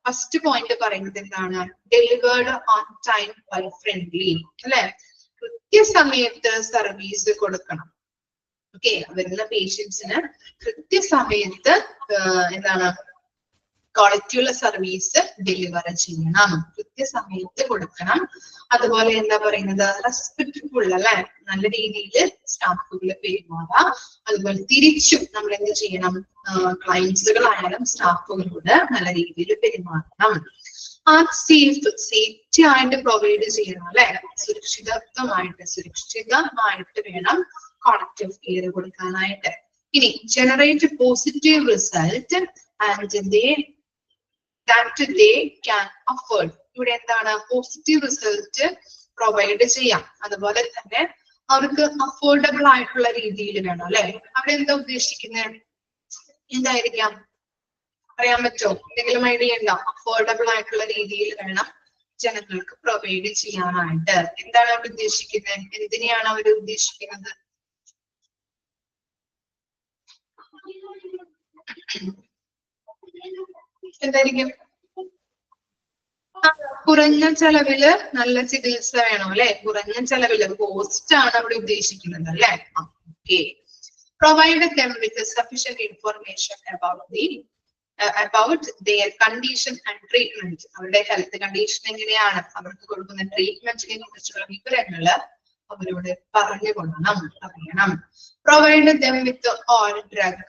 A: ഫസ്റ്റ് പോയിന്റ് പറയുന്നത്? എന്താണ്? Delivered on time by friendly അല്ലെ. കൃത്യസമയത്ത് സർവീസ് കൊടുക്കണം. ഓക്കെ, വരുന്ന പേഷ്യൻസിന് കൃത്യസമയത്ത് എന്താണ് ക്വാളിറ്റിയുള്ള സർവീസ് ഡെലിവർ ചെയ്യണം, കൃത്യസമയത്ത് കൊടുക്കണം. അതുപോലെ എന്താ പറയുന്നത്? റെസ്പെക്ട്ഫുൾ അല്ലെ, നല്ല രീതിയിൽ സ്റ്റാഫുകൾ പെരുമാറാം. അതുപോലെ തിരിച്ചും നമ്മൾ എന്ത് ചെയ്യണം? ക്ലയന്റ്സുകളായാലും സ്റ്റാഫുകളോട് നല്ല രീതിയിൽ പെരുമാറണം. ആ സേഫ്റ്റി ആയിട്ട് പ്രൊവൈഡ് ചെയ്യണം അല്ലെ. സുരക്ഷിതമായിട്ട് വേണം ക്വാളിറ്റി ഓഫ് കെയർ കൊടുക്കാനായിട്ട്. ഇനി generate positive result and that they can afford. ഇവിടെ എന്താണ്? പോസിറ്റീവ് റിസൾട്ട് പ്രൊവൈഡ് ചെയ്യാം. അതുപോലെ തന്നെ അവർക്ക് അഫോർഡബിൾ ആയിട്ടുള്ള രീതിയിൽ വേണം അല്ലെ. അവിടെ എന്താ ഉദ്ദേശിക്കുന്നത്? എന്തായിരിക്കാം? പറയാൻ പറ്റോ? എന്തെങ്കിലും ഐഡിയ ഉണ്ടോ? അഫോർഡബിൾ ആയിട്ടുള്ള രീതിയിൽ വേണം ജനങ്ങൾക്ക് പ്രൊവൈഡ് ചെയ്യാനായിട്ട്. എന്താണ് അവർ ഉദ്ദേശിക്കുന്നത്? എന്തിനെയാണ് അവർ ഉദ്ദേശിക്കുന്നത്? എന്തായിരിക്കും? കുറഞ്ഞ ചെലവില് നല്ല ചികിത്സ വേണം അല്ലെ. കുറഞ്ഞ ചെലവില് കോസ്റ്റ് ആണ് അവിടെ ഉദ്ദേശിക്കുന്നത് അല്ലെ. Okay, provide them with sufficient information about their condition and treatment. അവരുടെ ഹെൽത്ത് കണ്ടീഷൻ എങ്ങനെയാണ്, അവർക്ക് കൊടുക്കുന്ന ട്രീറ്റ്മെന്റിനെ കുറിച്ചുള്ള വിവരങ്ങള് അവരോട് പറഞ്ഞു കൊടുക്കണം, അറിയണം. Provide them with all drug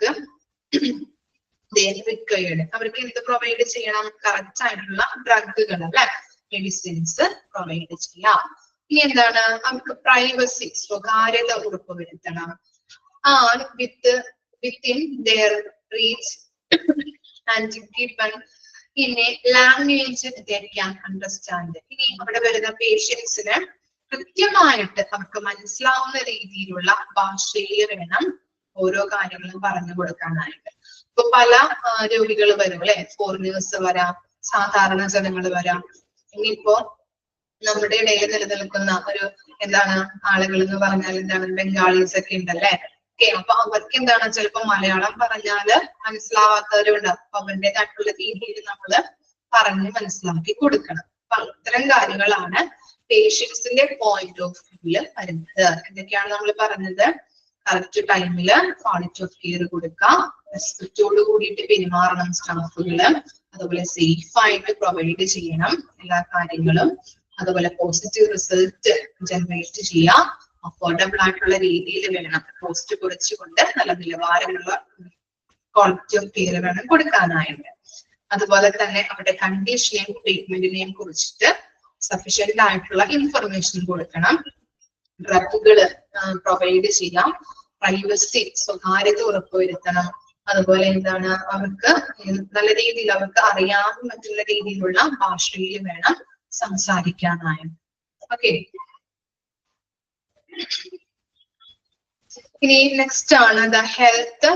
A: required. അവർക്ക് എന്ത് പ്രൊവൈഡ് ചെയ്യണം? കറക്റ്റ് ആയിട്ടുള്ള ഡ്രഗുകൾ അല്ലെ, മെഡിസിൻസ് പ്രൊവൈഡ് ചെയ്യാം. ഇനി എന്താണ്? അവർക്ക് പ്രൈവസി, സ്വകാര്യത ഉറപ്പുവരുത്തണം. Within their reach and given in a language they can understand. ഇനി അവിടെ വരുന്ന പേഷ്യൻസിന് കൃത്യമായിട്ട് അവർക്ക് മനസ്സിലാവുന്ന രീതിയിലുള്ള ഭാഷയിൽ വേണം ഓരോ കാര്യങ്ങളും പറഞ്ഞു കൊടുക്കാനായിട്ട്. ഇപ്പൊ പല രോഗികൾ വരും അല്ലെ, ഫോറിനേഴ്സ് വരാം, സാധാരണ ജനങ്ങൾ വരാം. ഇനിയിപ്പോ നമ്മുടെ ഇടയിൽ നിലനിൽക്കുന്ന ഒരു എന്താണ് ആളുകൾ എന്ന് പറഞ്ഞാൽ എന്താണ് ബംഗാളീസ് ഒക്കെ ഉണ്ടല്ലേ. അപ്പൊ അവർക്ക് എന്താണ് ചിലപ്പോ മലയാളം പറഞ്ഞാല് മനസ്സിലാവാത്തവരുണ്ട്. അപ്പൊ അവരുടേതായിട്ടുള്ള രീതിയിൽ നമ്മള് പറഞ്ഞ് മനസ്സിലാക്കി കൊടുക്കണം. അപ്പൊ ഇത്തരം കാര്യങ്ങളാണ് പേഷ്യൻസിന്റെ പോയിന്റ് ഓഫ് വ്യൂല് വരുന്നത്. എന്തൊക്കെയാണ് നമ്മൾ പറഞ്ഞത്? കറക്റ്റ് ടൈമില് ക്വാളിറ്റി ഓഫ് കെയർ കൊടുക്കുക, റെസ്പെക്റ്റോട് കൂടിയിട്ട് പെരുമാറണം സ്റ്റാഫുകള്, അതുപോലെ സേഫ് ആയിട്ട് പ്രൊവൈഡ് ചെയ്യണം എല്ലാ കാര്യങ്ങളും, അതുപോലെ പോസിറ്റീവ് റിസൾട്ട് ജനറേറ്റ് ചെയ്യാം, അഫോർഡബിൾ ആയിട്ടുള്ള രീതിയിൽ വേണം, കോസ്റ്റ് കുറച്ചുകൊണ്ട് നല്ല നിലവാരമുള്ള ക്വാളിറ്റി ഓഫ് കെയർ വേണം കൊടുക്കാനായിട്ട്. അതുപോലെ തന്നെ അവരുടെ കണ്ടീഷനെയും ട്രീറ്റ്മെന്റിനെയും കുറിച്ചിട്ട് സഫീഷ്യന്റ് ആയിട്ടുള്ള ഇൻഫർമേഷൻ കൊടുക്കണം, ഡ്രഗുകൾ പ്രൊവൈഡ് ചെയ്യാം, പ്രൈവസി സ്വകാര്യത ഉറപ്പുവരുത്തണം, അതുപോലെ എന്താണ് അവർക്ക് നല്ല രീതിയിൽ അവർക്ക് അറിയാൻ പറ്റുന്ന രീതിയിലുള്ള ഭാഷയിൽ വേണം സംസാരിക്കാനായിട്ട്. ഓക്കെ, ഇനി നെക്സ്റ്റ് ആണ് the health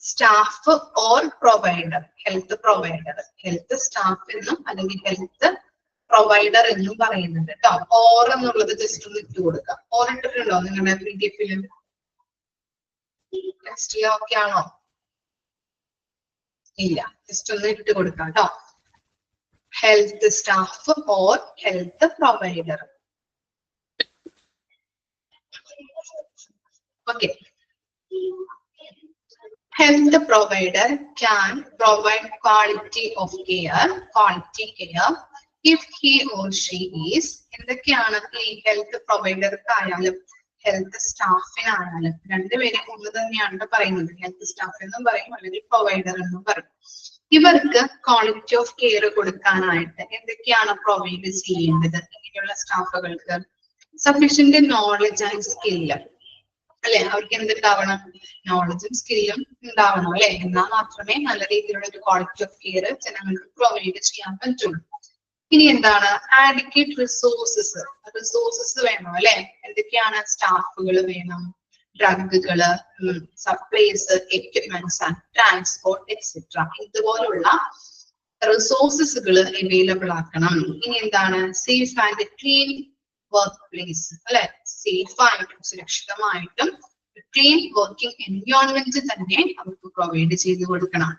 A: staff or provider. Health provider, health staff എന്നും അല്ലെങ്കിൽ ഹെൽത്ത് പ്രൊവൈഡർ എന്നും പറയുന്നുണ്ട് കേട്ടോ. ഓർ എന്നുള്ളത് ജസ്റ്റ് ഒന്ന് ഇട്ട് കൊടുക്കാം. ഓർ ഇട്ടിട്ടുണ്ടോ നിങ്ങളുടെ PDF-ല്? നെക്സ്റ്റ് ഓക്കെ ആണോ? ഇല്ല, ജസ്റ്റ് ഒന്ന് ഇട്ട് കൊടുക്കാം കേട്ടോ. Health staff or health provider. Okay, health provider can provide quality care if he or she is. എന്തൊക്കെയാണ് ഈ ഹെൽത്ത് പ്രൊവൈഡർക്കായാലും ഹെൽത്ത് സ്റ്റാഫിനായാലും രണ്ടുപേരും ഒന്ന് തന്നെയാണ് പറയുന്നത്. ഹെൽത്ത് സ്റ്റാഫ് എന്നും പറയും അല്ലെങ്കിൽ പ്രൊവൈഡർ എന്നും പറയും. ഇവർക്ക് ക്വാളിറ്റി ഓഫ് കെയർ കൊടുക്കാനായിട്ട് എന്തൊക്കെയാണ് പ്രൊവൈഡ് ചെയ്യേണ്ടത്? ഇങ്ങനെയുള്ള സ്റ്റാഫുകൾക്ക് സഫീഷ്യന്റ് നോളജ് ആൻഡ് സ്കില്ല് അല്ലെ, അവർക്ക് എന്തുണ്ടാവണം? നോളജും സ്കില്ലും ഉണ്ടാവണം അല്ലെ, എന്നാൽ മാത്രമേ നല്ല രീതിയിലുള്ള ഒരു ക്വാളിറ്റി ഓഫ് കെയർ ജനങ്ങൾക്ക് പ്രൊവൈഡ് ചെയ്യാൻ പറ്റുള്ളൂ. ഇനി എന്താണ്? ആഡിക്വേറ്റ് റിസോഴ്സസ് വേണം അല്ലെ. എന്തൊക്കെയാണ്? സ്റ്റാഫുകൾ വേണം, ഡ്രഗുകള്, supplies, equipments and transport etcetera, ഇതുപോലുള്ള റിസോഴ്സസുകൾ അവൈലബിൾ ആക്കണം. ഇനി എന്താണ്? Safe and clean work place അല്ലെ, സേഫ് ആയിട്ടും സുരക്ഷിതമായിട്ടും ക്ലീൻ വർക്കിംഗ് എൻവയോൺമെന്റ് തന്നെ അവർക്ക് പ്രൊവൈഡ് ചെയ്ത് കൊടുക്കണം.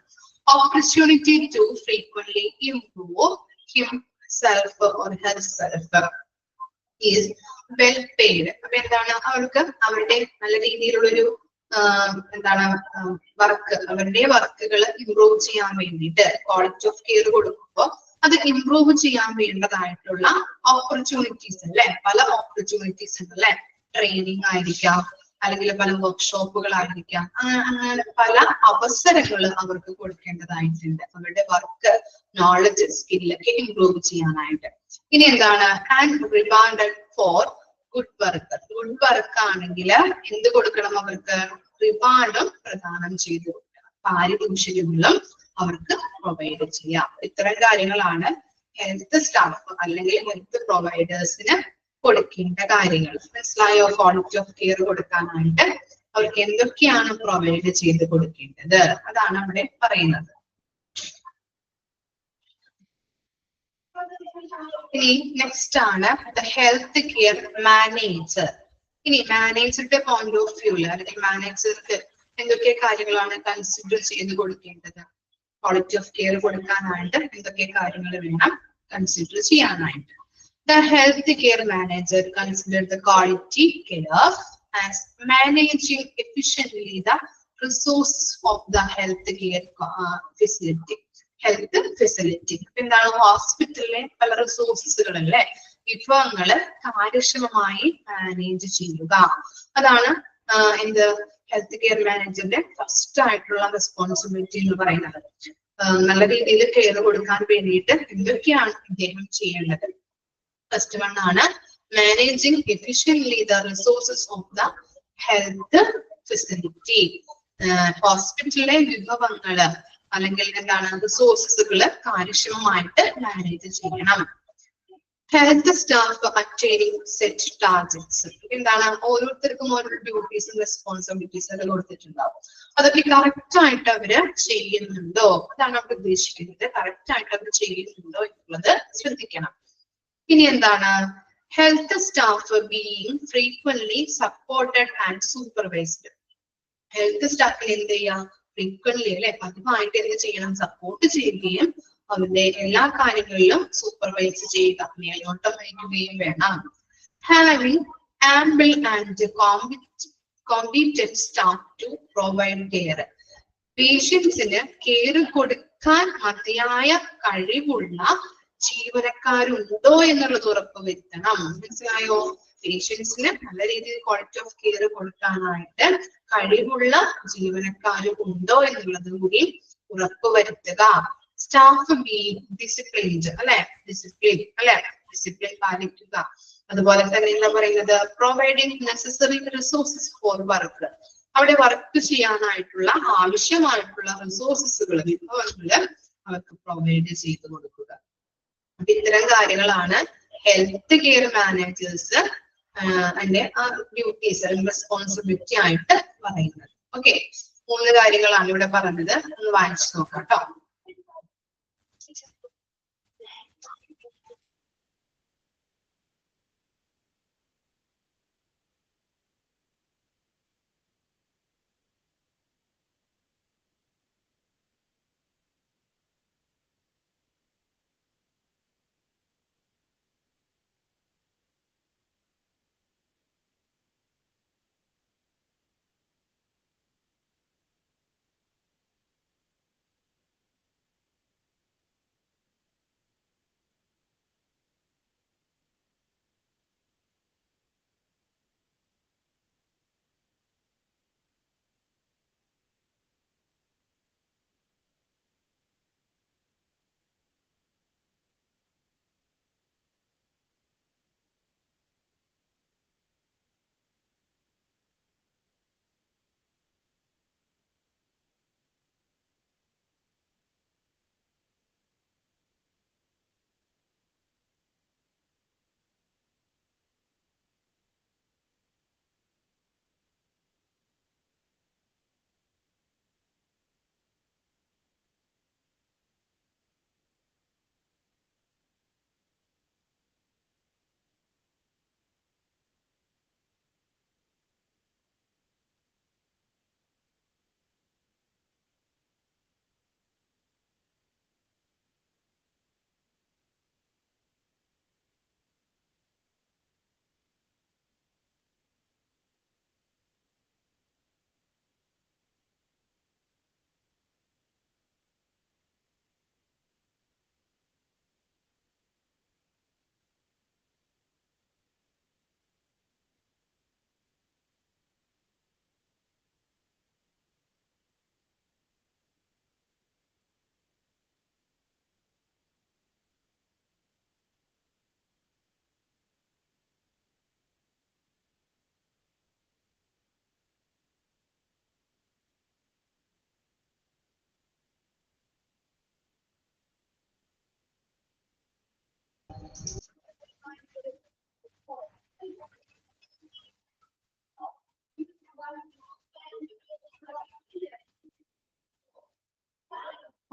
A: Opportunity to frequently improve himself or herself is well paid. അപ്പൊ എന്താണ്? അവർക്ക് അവരുടെ നല്ല രീതിയിലുള്ളൊരു എന്താണ് വർക്ക്, അവരുടെ വർക്കുകൾ ഇംപ്രൂവ് ചെയ്യാൻ വേണ്ടിയിട്ട് ക്വാളിറ്റി ഓഫ് കെയർ കൊടുക്കുമ്പോൾ അത് ഇംപ്രൂവ് ചെയ്യാൻ വേണ്ടതായിട്ടുള്ള ഓപ്പർച്യൂണിറ്റീസ് അല്ലെ, പല ഓപ്പർച്യൂണിറ്റീസ് ഉണ്ട് അല്ലെ. ട്രെയിനിങ് ആയിരിക്കാം, അല്ലെങ്കിൽ പല വർക്ക്ഷോപ്പുകളായിരിക്കാം, അങ്ങനെ പല അവസരങ്ങൾ അവർക്ക് കൊടുക്കേണ്ടതായിട്ടുണ്ട് അവരുടെ വർക്ക് നോളജ് സ്കില്ലൊക്കെ ഇംപ്രൂവ് ചെയ്യാനായിട്ട്. ഇനി എന്താണ്? And rewarded four good work. Good work ആണെങ്കിൽ എന്ത് കൊടുക്കണം? അവർക്ക് റിവാർഡും പ്രദാനം ചെയ്തു കൊടുക്കണം, പാരിതോഷികങ്ങളും അവർക്ക് പ്രൊവൈഡ് ചെയ്യാം. ഇത്തരം കാര്യങ്ങളാണ് ഹെൽത്ത് സ്റ്റാഫ് അല്ലെങ്കിൽ ഹെൽത്ത് പ്രൊവൈഡേഴ്സിന് കൊടുക്കേണ്ട കാര്യങ്ങൾ. മനസ്സിലായോ? ക്വാളിറ്റി ഓഫ് കെയർ കൊടുക്കാനായിട്ട് അവർക്ക് എന്തൊക്കെയാണ് പ്രൊവൈഡ് ചെയ്ത് കൊടുക്കേണ്ടത്, അതാണ് അവിടെ പറയുന്നത്. ഇനി നെക്സ്റ്റ് ആണ് ദ ഹെൽത്ത് കെയർ മാനേജർ. ഇനി മാനേജറുടെ പോയിന്റ് ഓഫ് വ്യൂല് അല്ലെങ്കിൽ മാനേജർക്ക് എന്തൊക്കെ കാര്യങ്ങളാണ് കൺസിഡർ ചെയ്ത് കൊടുക്കേണ്ടത്? ക്വാളിറ്റി ഓഫ് കെയർ കൊടുക്കാനായിട്ട് എന്തൊക്കെ കാര്യങ്ങൾ വേണം കൺസിഡർ ചെയ്യാനായിട്ട്? The health care manager considers the quality care as managing efficiently the resources of the health care facility. Health facility. എന്താണ്? ഹോസ്പിറ്റലിലെ പല റിസോഴ്സസുകൾ അല്ലേ, വിഭവങ്ങള് കാര്യക്ഷമമായി മാനേജ് ചെയ്യുക. അതാണ് എന്ത് ഹെൽത്ത് കെയർ മാനേജറിന്റെ ഫസ്റ്റ് ആയിട്ടുള്ള റെസ്പോൺസിബിലിറ്റി എന്ന് പറയുന്നത്. നല്ല രീതിയിൽ കെയർ കൊടുക്കാൻ വേണ്ടിയിട്ട് എന്തൊക്കെയാണ് ഇദ്ദേഹം ചെയ്യേണ്ടത്? ഫസ്റ്റ് വൺ ആണ് managing efficiently the resources of the health facility. ഹോസ്പിറ്റലിലെ വിഭവങ്ങള് അല്ലെങ്കിൽ എന്താണ് റിസോഴ്സസുകൾ കാര്യക്ഷമമായിട്ട് മാനേജ് ചെയ്യണം. Health staff attaining set targets. എന്താണ് ഓരോരുത്തർക്കും ഓരോ ഡ്യൂട്ടീസും റെസ്പോൺസിബിലിറ്റീസ് ഒക്കെ കൊടുത്തിട്ടുണ്ടാവും. അതൊക്കെ കറക്റ്റ് ആയിട്ട് അവര് ചെയ്യുന്നുണ്ടോ, അതാണ് അവർ ഉദ്ദേശിക്കുന്നത്. കറക്റ്റ് ആയിട്ട് അവർ ചെയ്യുന്നുണ്ടോ എന്നുള്ളത് ശ്രദ്ധിക്കണം. ഇനി എന്താണ് health staff being frequently supported and supervised. Health സ്റ്റാഫിന് എന്ത് ചെയ്യാം, ഫ്രീക്വന്റ്ലി അല്ലെ പതിവായിട്ട് എന്ത് ചെയ്യണം, സപ്പോർട്ട് ചെയ്യുകയും അവരുടെ എല്ലാ കാര്യങ്ങളിലും സൂപ്പർവൈസ് ചെയ്യുക, മേൽനോട്ടം വഹിക്കുകയും വേണം. Having ample and competent staff to provide care. പേഷ്യൻസിന് കെയർ കൊടുക്കാൻ മതിയായ കഴിവുള്ള ജീവനക്കാരുണ്ടോ എന്നുള്ളത് ഉറപ്പുവരുത്തണം. മനസ്സിലായോ? പേഷ്യൻസിന് നല്ല രീതിയിൽ ക്വാളിറ്റി ഓഫ് കെയർ കൊടുക്കാനായിട്ട് കഴിവുള്ള ജീവനക്കാർ ഉണ്ടോ എന്നുള്ളത് കൂടി ഉറപ്പുവരുത്തുക. സ്റ്റാഫ് ബി ഡിസിപ്ലിൻഡ് അല്ലെ, ഡിസിപ്ലിൻ പാലിക്കുക. അതുപോലെ തന്നെ എന്താ പറയുന്നത്, providing necessary resources four work. അവിടെ വർക്ക് ചെയ്യാനായിട്ടുള്ള ആവശ്യമായിട്ടുള്ള റിസോഴ്സസുകൾ, വിഭവങ്ങള് അവർക്ക് പ്രൊവൈഡ് ചെയ്ത് കൊടുക്കുക. അപ്പൊ ഇത്തരം കാര്യങ്ങളാണ് ഹെൽത്ത് കെയർ മാനേജേഴ്സ് അതിന്റെ ഡ്യൂട്ടീസ് റെസ്പോൺസിബിലിറ്റി ആയിട്ട് പറയുന്നത്. ഓക്കെ, 3 കാര്യങ്ങളാണ് ഇവിടെ പറഞ്ഞത്. ഒന്ന് വായിച്ചു നോക്കാം കേട്ടോ.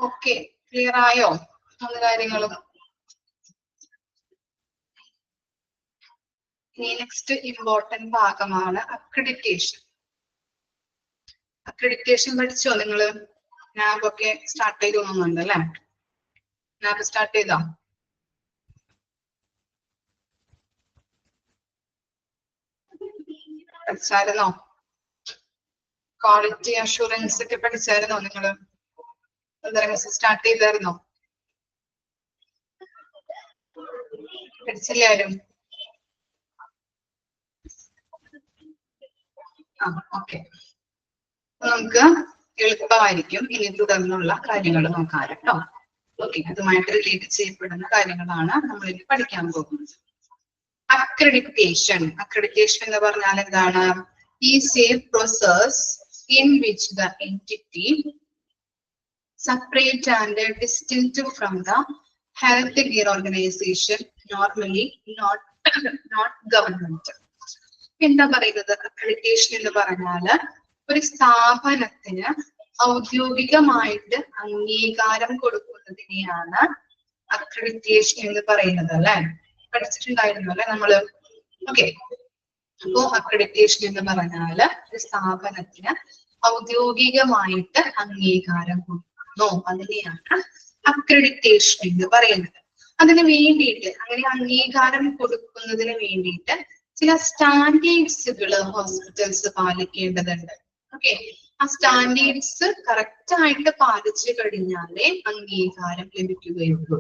A: ഓക്കെ, ക്ലിയർ ആയോ 3 കാര്യങ്ങളും? ഇനി നെക്സ്റ്റ് ഇമ്പോർട്ടന്റ് ഭാഗമാണ് അക്രഡിറ്റേഷൻ. അക്രഡിറ്റേഷൻ പഠിച്ചോ നിങ്ങള്? നാബ് ഒക്കെ സ്റ്റാർട്ട് ചെയ്ത് തോന്നുന്നുണ്ട് അല്ലെ? നാബ് സ്റ്റാർട്ട് ചെയ്തോ? പഠിച്ചായിരുന്നോ? ക്വാളിറ്റി അഷുറൻസ് ഒക്കെ പഠിച്ചായിരുന്നോ നിങ്ങള്? സ്റ്റാർട്ട് ചെയ്തായിരുന്നോ? പഠിച്ചില്ലേ ആരും? ഓക്കെ, നമുക്ക് എളുപ്പമായിരിക്കും ഇനി തുടർന്നുള്ള കാര്യങ്ങൾ നോക്കാൻ കേട്ടോ. ഓക്കെ, അതുമായിട്ട് റിലേറ്റ് ചെയ്യപ്പെടുന്ന കാര്യങ്ങളാണ് നമ്മൾ ഇനി പഠിക്കാൻ പോകുന്നത്. അക്രഡിറ്റേഷൻ. അക്രഡിറ്റേഷൻ എന്ന് പറഞ്ഞാൽ എന്താണ്? Is A process in which the entity separate and distinct from the healthcare organization, normally not government. എന്താ പറയുന്നത്? അക്രഡിറ്റേഷൻ എന്ന് പറഞ്ഞാല് ഒരു സ്ഥാപനത്തിന് ഔദ്യോഗികമായിട്ട് അംഗീകാരം കൊടുക്കുന്നതിനെയാണ് അക്രഡിറ്റേഷൻ എന്ന് പറയുന്നത് അല്ലെ. പഠിച്ചിട്ടുണ്ടായിരുന്നു അല്ലെ നമ്മള്? ഓക്കെ. അപ്പോ അക്രഡിറ്റേഷൻ എന്ന് പറഞ്ഞാല് ഒരു സ്ഥാപനത്തിന് ഔദ്യോഗികമായിട്ട് അംഗീകാരം കൊടുക്കുന്നു, അതിനെയാണ് അക്രഡിറ്റേഷൻ എന്ന് പറയുന്നത്. അതിന് വേണ്ടിയിട്ട്, അങ്ങനെ അംഗീകാരം കൊടുക്കുന്നതിന് വേണ്ടിയിട്ട് ചില സ്റ്റാൻഡേർഡ്സുകൾ ഹോസ്പിറ്റൽസ് പാലിക്കേണ്ടതുണ്ട്. ഓക്കെ. ആ സ്റ്റാൻഡേർഡ്സ് കറക്റ്റ് ആയിട്ട് പാലിച്ചു കഴിഞ്ഞാലേ അംഗീകാരം ലഭിക്കുകയുള്ളൂ.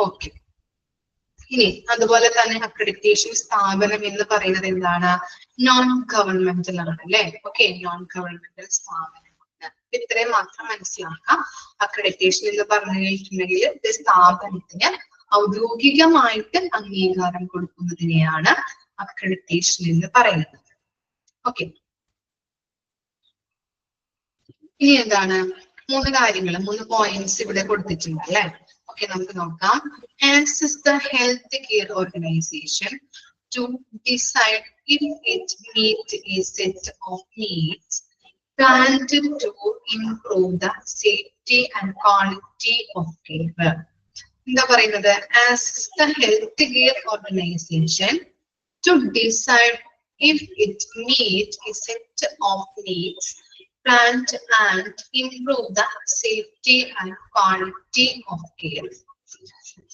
A: ഓക്കെ. ഇനി അതുപോലെ തന്നെ അക്രഡിറ്റേഷൻ സ്ഥാപനം എന്ന് പറയുന്നത് എന്താണ്? നോൺ ഗവൺമെന്റൽ ആണ് അല്ലെ. ഓക്കെ. നോൺ ഗവൺമെന്റൽ സ്ഥാപനം. ഇത്രയും മാത്രം മനസ്സിലാക്കാം. അക്രഡിറ്റേഷൻ എന്ന് പറഞ്ഞു കഴിഞ്ഞിട്ടുണ്ടെങ്കിൽ ഒരു സ്ഥാപനത്തിന് ഔദ്യോഗികമായിട്ട് അംഗീകാരം കൊടുക്കുന്നതിനെയാണ് അക്രഡിറ്റേഷൻ എന്ന് പറയുന്നത്. ഓക്കെ. ഇനി എന്താണ്? 3 കാര്യങ്ങൾ, 3 പോയിന്റ്സ് ഇവിടെ കൊടുത്തിട്ടുണ്ട് അല്ലെ. ഓക്കെ, നമുക്ക് നോക്കാം. Asks the healthcare organization to decide if it meets a set of needs planned to improve the safety and quality of care. എന്താ പറയുന്നത്? Asks the healthcare organization to decide if it meets a set of needs planned and improve the safety and quality of care.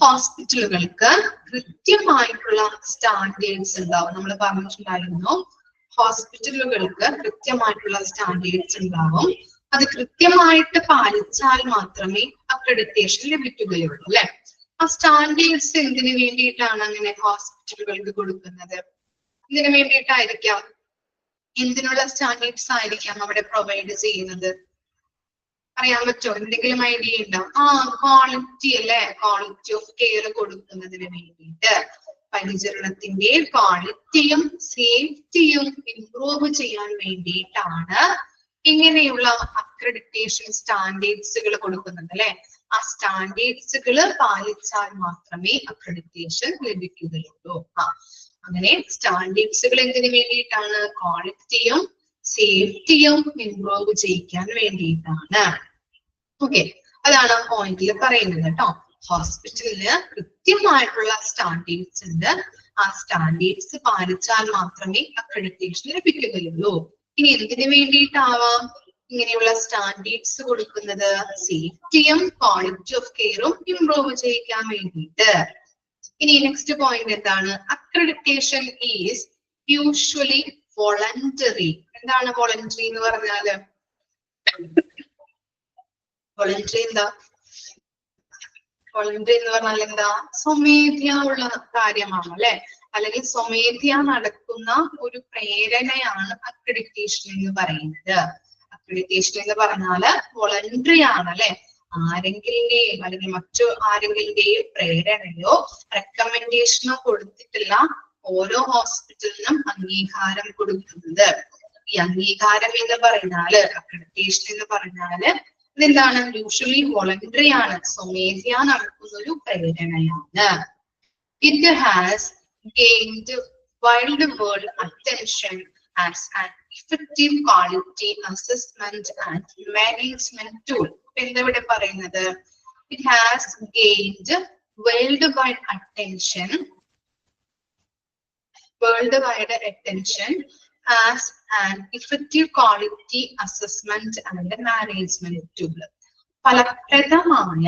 A: ഹോസ്പിറ്റലുകൾക്ക് കൃത്യമായിട്ടുള്ള standards ഉണ്ടാവും. നമ്മൾ പറഞ്ഞിട്ടുണ്ടായിരുന്നു, ഹോസ്പിറ്റലുകൾക്ക് കൃത്യമായിട്ടുള്ള standards ഉണ്ടാവും. അത് കൃത്യമായിട്ട് പാലിച്ചാൽ മാത്രമേ അക്രഡിറ്റേഷൻ ലഭിക്കുകയുള്ളൂ അല്ലെ. ആ സ്റ്റാൻഡേർഡ്സ് എന്തിനു വേണ്ടിയിട്ടാണ് അങ്ങനെ ഹോസ്പിറ്റലുകൾക്ക് കൊടുക്കുന്നത്? ഇതിനു വേണ്ടിയിട്ടായിരിക്കാം. എന്തിനുള്ള സ്റ്റാൻഡേർഡ്സ് ആയിരിക്കാം അവിടെ പ്രൊവൈഡ് ചെയ്യുന്നത്? അറിയാൻ പറ്റുമോ? എന്തെങ്കിലും ഐഡിയ ഉണ്ടോ? ക്വാളിറ്റി അല്ലെ. ക്വാളിറ്റി ഓഫ് കെയർ കൊടുക്കുന്നതിന് വേണ്ടിയിട്ട്, പരിചരണത്തിന്റെ ക്വാളിറ്റിയും സേഫ്റ്റിയും ഇംപ്രൂവ് ചെയ്യാൻ വേണ്ടിയിട്ടാണ് ഇങ്ങനെയുള്ള അക്രഡിറ്റേഷൻ സ്റ്റാൻഡേർഡ്സുകൾ കൊടുക്കുന്നത് അല്ലെ. ആ സ്റ്റാൻഡേർഡ്സുകൾ പാലിച്ചാൽ മാത്രമേ അക്രഡിറ്റേഷൻ ലഭിക്കുകയുള്ളൂ. അങ്ങനെ സ്റ്റാൻഡേർഡ്സുകൾ എന്തിനു വേണ്ടിയിട്ടാണ്? ക്വാളിറ്റിയും സേഫ്റ്റിയും ഇംപ്രൂവ് ചെയ്യിക്കാൻ വേണ്ടിയിട്ടാണ്. ഓക്കെ, അതാണ് പോയിന്റിൽ പറയുന്നത് കേട്ടോ. ഹോസ്പിറ്റലിന് കൃത്യമായിട്ടുള്ള സ്റ്റാൻഡേർഡ്സ് ഉണ്ട്. ആ സ്റ്റാൻഡേർഡ്സ് പാലിച്ചാൽ മാത്രമേ അക്രഡിറ്റേഷൻ ലഭിക്കുകയുള്ളൂ. ഇനി എന്തിനു വേണ്ടിയിട്ടാവാം ഇങ്ങനെയുള്ള സ്റ്റാൻഡേർഡ്സ് കൊടുക്കുന്നത്? സേഫ്റ്റിയും ക്വാളിറ്റി ഓഫ് കെയറും ഇംപ്രൂവ് ചെയ്യിക്കാൻ വേണ്ടിയിട്ട്. ഇനി നെക്സ്റ്റ് പോയിന്റ് എന്താണ്? Accreditation is usually voluntary. എന്താണ് വോളണ്ടറി എന്ന് പറഞ്ഞാല്? വോളണ്ടറി എന്താ? വോളണ്ടറി എന്ന് പറഞ്ഞാൽ എന്താ? സ്വമേധ്യ ഉള്ള കാര്യമാണ് അല്ലെ. അല്ലെങ്കിൽ സ്വമേധ്യ നടക്കുന്ന ഒരു പ്രേരണയാണ് അക്രഡിറ്റേഷൻ എന്ന് പറയുന്നത്. അക്രഡിറ്റേഷൻ എന്ന് പറഞ്ഞാല് വോളണ്ടറി ആണ് അല്ലെ. ആരെങ്കിലുടെയും അല്ലെങ്കിൽ മറ്റു ആരെങ്കിലുടെയും പ്രേരണയോ റെക്കമെൻഡേഷനോ കൊടുത്തിട്ടില്ല ഓരോ ഹോസ്പിറ്റലിനും അംഗീകാരം കൊടുക്കുന്നത്. ഈ അംഗീകാരം എന്ന് പറഞ്ഞാല്, അക്രഡിറ്റേഷൻ എന്ന് പറഞ്ഞാല് ഇതെന്താണ്? യൂഷ്വലി വോളണ്ടറി ആണ്, സ്വമേധ്യ നടക്കുന്ന ഒരു പ്രേരണയാണ്. It has gained wide world attention as an effective quality assessment and management tool. എന്താ ഇവിടെ പറയുന്നത്? It has gained worldwide attention as an effective quality assessment and management tool. ഫലപ്രദമായ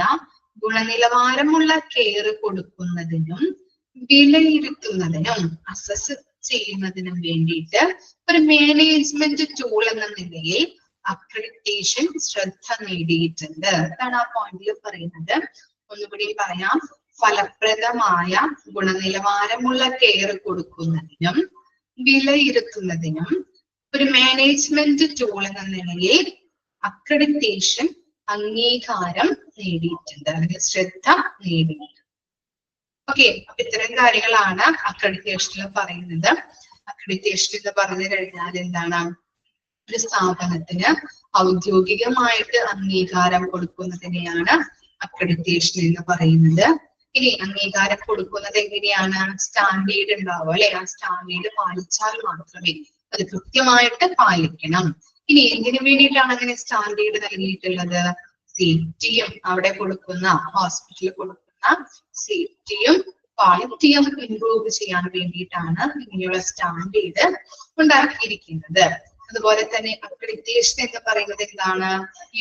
A: ഗുണനിലവാരമുള്ള കെയർ കൊടുക്കുന്നതിനും വിലയിരുത്തുന്നതിനും അസസ് ചെയ്യുന്നതിനും വേണ്ടിയിട്ട് ഒരു മാനേജ്മെന്റ് ടൂൾ എന്ന നിലയിൽ അക്രഡിറ്റേഷൻ ശ്രദ്ധ നേടിയിട്ടുണ്ട്. അതാണ് ആ പോയിന്റിൽ പറയുന്നത്. ഒന്നുകൂടി പറയാം. ഫലപ്രദമായ ഗുണനിലവാരമുള്ള കെയർ കൊടുക്കുന്നതിനും വിലയിരുത്തുന്നതിനും ഒരു മാനേജ്മെന്റ് ടൂൾ എന്ന നിലയിൽ അക്രഡിറ്റേഷൻ അംഗീകാരം നേടിയിട്ടുണ്ട്, അല്ലെങ്കിൽ ശ്രദ്ധ നേടിയിട്ടുണ്ട്. ഓക്കെ, അപ്പൊ ഇത്തരം കാര്യങ്ങളാണ് അക്രഡിറ്റേഷനിൽ പറയുന്നത്. അക്രഡിറ്റേഷൻ എന്ന് പറഞ്ഞു കഴിഞ്ഞാൽ എന്താണ്? ഒരു സ്ഥാപനത്തിന് ഔദ്യോഗികമായിട്ട് അംഗീകാരം കൊടുക്കുന്നതിനെയാണ് അക്രഡിറ്റേഷൻ എന്ന് പറയുന്നത്. ഇനി അംഗീകാരം കൊടുക്കുന്നത് എങ്ങനെയാണ്? സ്റ്റാൻഡേർഡ് ഉണ്ടാവും അല്ലെ, ആ സ്റ്റാൻഡേർഡ് പാലിച്ചാൽ മാത്രമേ, അത് കൃത്യമായിട്ട് പാലിക്കണം. ഇനി എന്തിനു വേണ്ടിയിട്ടാണ് അങ്ങനെ സ്റ്റാൻഡേർഡ് നൽകിയിട്ടുള്ളത്? സേഫ്റ്റിയും അവിടെ കൊടുക്കുന്ന ഹോസ്പിറ്റലിൽ കൊടുക്കുന്ന സേഫ്റ്റിയും ക്വാളിറ്റിയും ഇംപ്രൂവ് ചെയ്യാൻ വേണ്ടിയിട്ടാണ് ഇങ്ങനെയുള്ള സ്റ്റാൻഡേർഡ് ഉണ്ടാക്കിയിരിക്കുന്നത്. അതുപോലെ തന്നെ അക്രഡിറ്റേഷൻ എന്ന് പറയുന്നത് എന്താണ്?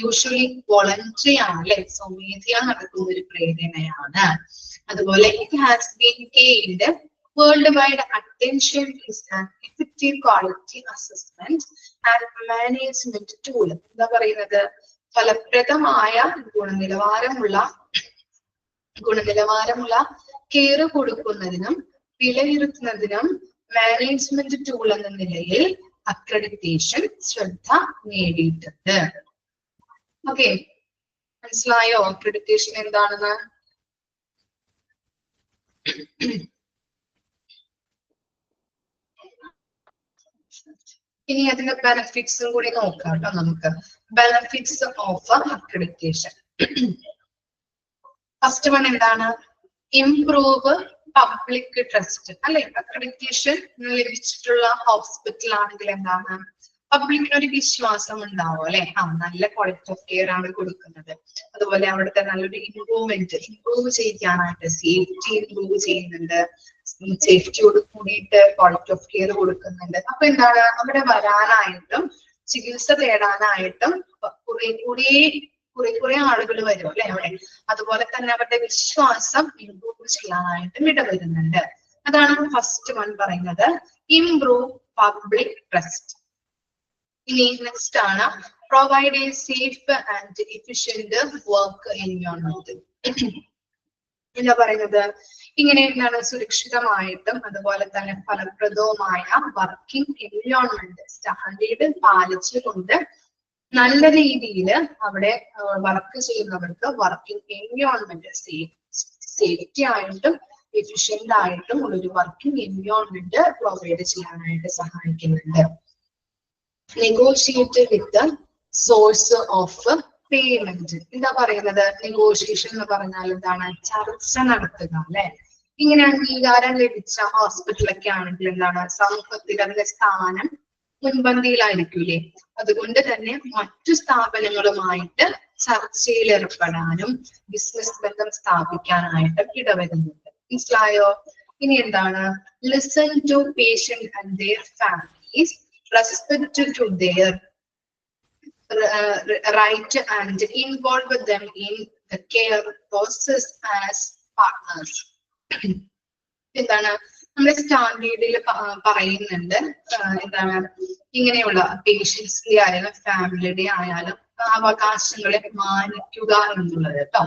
A: യൂഷ്വലി വോളണ്ടറി ആണ് അല്ലെ, സ്വമേധയാ നടക്കുന്ന ഒരു പ്രേരണയാണ്. അതുപോലെ it has been gained worldwide attention is an effective quality assessment and management tool. എന്താ പറയുന്നത്? ഫലപ്രദമായ ഗുണനിലവാരമുള്ള കെയർ കൊടുക്കുന്നതിനും വിലയിരുത്തുന്നതിനും മാനേജ്മെന്റ് ടൂൾ എന്ന നിലയിൽ അക്രഡിറ്റേഷൻ ശ്രദ്ധ നേടിയിട്ടുണ്ട്. ഓക്കെ, മനസ്സിലായോ അക്രഡിറ്റേഷൻ എന്താണെന്ന്? ഇനി അതിന്റെ ബെനഫിറ്റ്സും കൂടി നോക്കാം കേട്ടോ. നമുക്ക് benefits of accreditation. First one എന്താണ്? ഇംപ്രൂവ് പബ്ലിക് ട്രസ്റ്റ് അല്ലെ. അക്രഡിറ്റേഷൻ ലഭിച്ചിട്ടുള്ള ഹോസ്പിറ്റൽ ആണെങ്കിൽ എന്താണ്? പബ്ലിക്കിന് ഒരു വിശ്വാസം ഉണ്ടാവും അല്ലെ. നല്ല ക്വാളിറ്റി ഓഫ് കെയർ ആണ് കൊടുക്കുന്നത്. അതുപോലെ അവിടുത്തെ നല്ലൊരു ഇംപ്രൂവ് ചെയ്യാനായിട്ട് സേഫ്റ്റി ഇംപ്രൂവ് ചെയ്യുന്നുണ്ട്, സേഫ്റ്റിയോട് കൂടിയിട്ട് ക്വാളിറ്റി ഓഫ് കെയർ കൊടുക്കുന്നുണ്ട്. അപ്പൊ എന്താണ്? അവിടെ വരാനായിട്ടും ചികിത്സ തേടാനായിട്ടും കുറെ ആളുകൾ വരും അല്ലെ അവിടെ. അതുപോലെ തന്നെ അവരുടെ വിശ്വാസം ഇംപ്രൂവ് ചെയ്യാനായിട്ടും ഇടവരുന്നുണ്ട്. അതാണ് ഫസ്റ്റ് വൺ പറയുന്നത്, ഇംപ്രൂവ് പബ്ലിക് ട്രസ്റ്റ്. ഇനി നെക്സ്റ്റ് ആണ് provide A safe and efficient work environment. എന്താ പറയുന്നത്? ഇങ്ങനെ എന്താണ്? സുരക്ഷിതമായിട്ടും അതുപോലെ തന്നെ ഫലപ്രദവുമായ വർക്കിംഗ് എൻവയോൺമെന്റ് സ്റ്റാൻഡേർഡ് പാലിച്ചുകൊണ്ട് നല്ല രീതിയിൽ അവിടെ വർക്ക് ചെയ്യുന്നവർക്ക് വർക്കിംഗ് എൻവയോൺമെന്റ് സേഫ്റ്റി ആയിട്ടും എഫിഷ്യന്റ് ആയിട്ടും ഉള്ളൊരു വർക്കിംഗ് എൻവയോൺമെന്റ് പ്രൊവൈഡ് ചെയ്യാനായിട്ട് സഹായിക്കുന്നുണ്ട്. Negotiate with source of payment. എന്താ പറയുന്നത്? നെഗോഷിയേഷൻ എന്ന് പറഞ്ഞാൽ എന്താണ്? ചർച്ച നടത്തുക അല്ലെ. ഇങ്ങനെ അംഗീകാരം ലഭിച്ച ഹോസ്പിറ്റലൊക്കെ ആണെങ്കിൽ എന്താണ്? സമൂഹത്തിൽ അതിന്റെ സ്ഥാനം മുൻപന്തിയിലായിരിക്കൂലേ. അതുകൊണ്ട് തന്നെ മറ്റു സ്ഥാപനങ്ങളുമായിട്ട് ചർച്ചയിൽ ഏർപ്പെടാനും ബിസിനസ് ബന്ധം സ്ഥാപിക്കാനായിട്ടും ഇടവരുന്നുണ്ട്. മനസ്സിലായോ? ഇനി എന്താണ്? Listen to patient and their families, respect to their right and involve them in the care process as partners. എന്താണ്? നമ്മുടെ സ്റ്റാൻഡേർഡിൽ പറയുന്നുണ്ട് എന്താണ്? ഇങ്ങനെയുള്ള പേഷ്യൻസിന്റെ ആയാലും ഫാമിലിയുടെ ആയാലും അവകാശങ്ങളെ മാനിക്കുക എന്നുള്ളത് കേട്ടോ.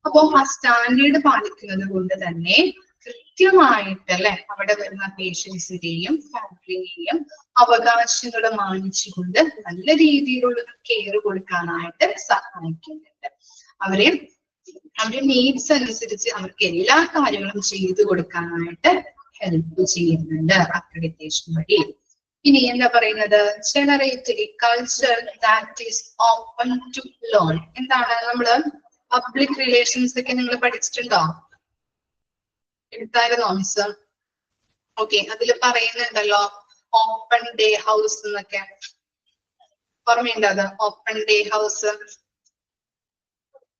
A: അപ്പോ ആ സ്റ്റാൻഡേർഡ് പാലിക്കുന്നത് കൊണ്ട് തന്നെ കൃത്യമായിട്ട് അല്ലെ അവിടെ വരുന്ന പേഷ്യൻസിന്റെയും ഫാമിലിയെയും അവകാശങ്ങൾ മാനിച്ചുകൊണ്ട് നല്ല രീതിയിലുള്ള കെയർ കൊടുക്കാനായിട്ട് സഹായിക്കുന്നുണ്ട്. അവരുടെ നീഡ്സ് അനുസരിച്ച് അവർക്ക് എല്ലാ കാര്യങ്ങളും ചെയ്തു കൊടുക്കാനായിട്ട് ഹെൽപ്പ് ചെയ്യുന്നുണ്ട് അക്രഡിറ്റേഷൻ വഴി. ഇനി എന്താ പറയുന്നത്? Generate a culture that is open to learn. എന്താണ്? നമ്മള് പബ്ലിക് റിലേഷൻസ് ഒക്കെ നിങ്ങൾ പഠിച്ചിട്ടുണ്ടോ? എടുത്തായിരുന്നോ മിസ്? ഓക്കെ, അതിൽ പറയുന്നുണ്ടല്ലോ ഓപ്പൺ ഡേ ഹൗസ് എന്നൊക്കെ. ഓർമ്മയുണ്ടോ അത്? ഓപ്പൺ ഡേ ഹൗസ്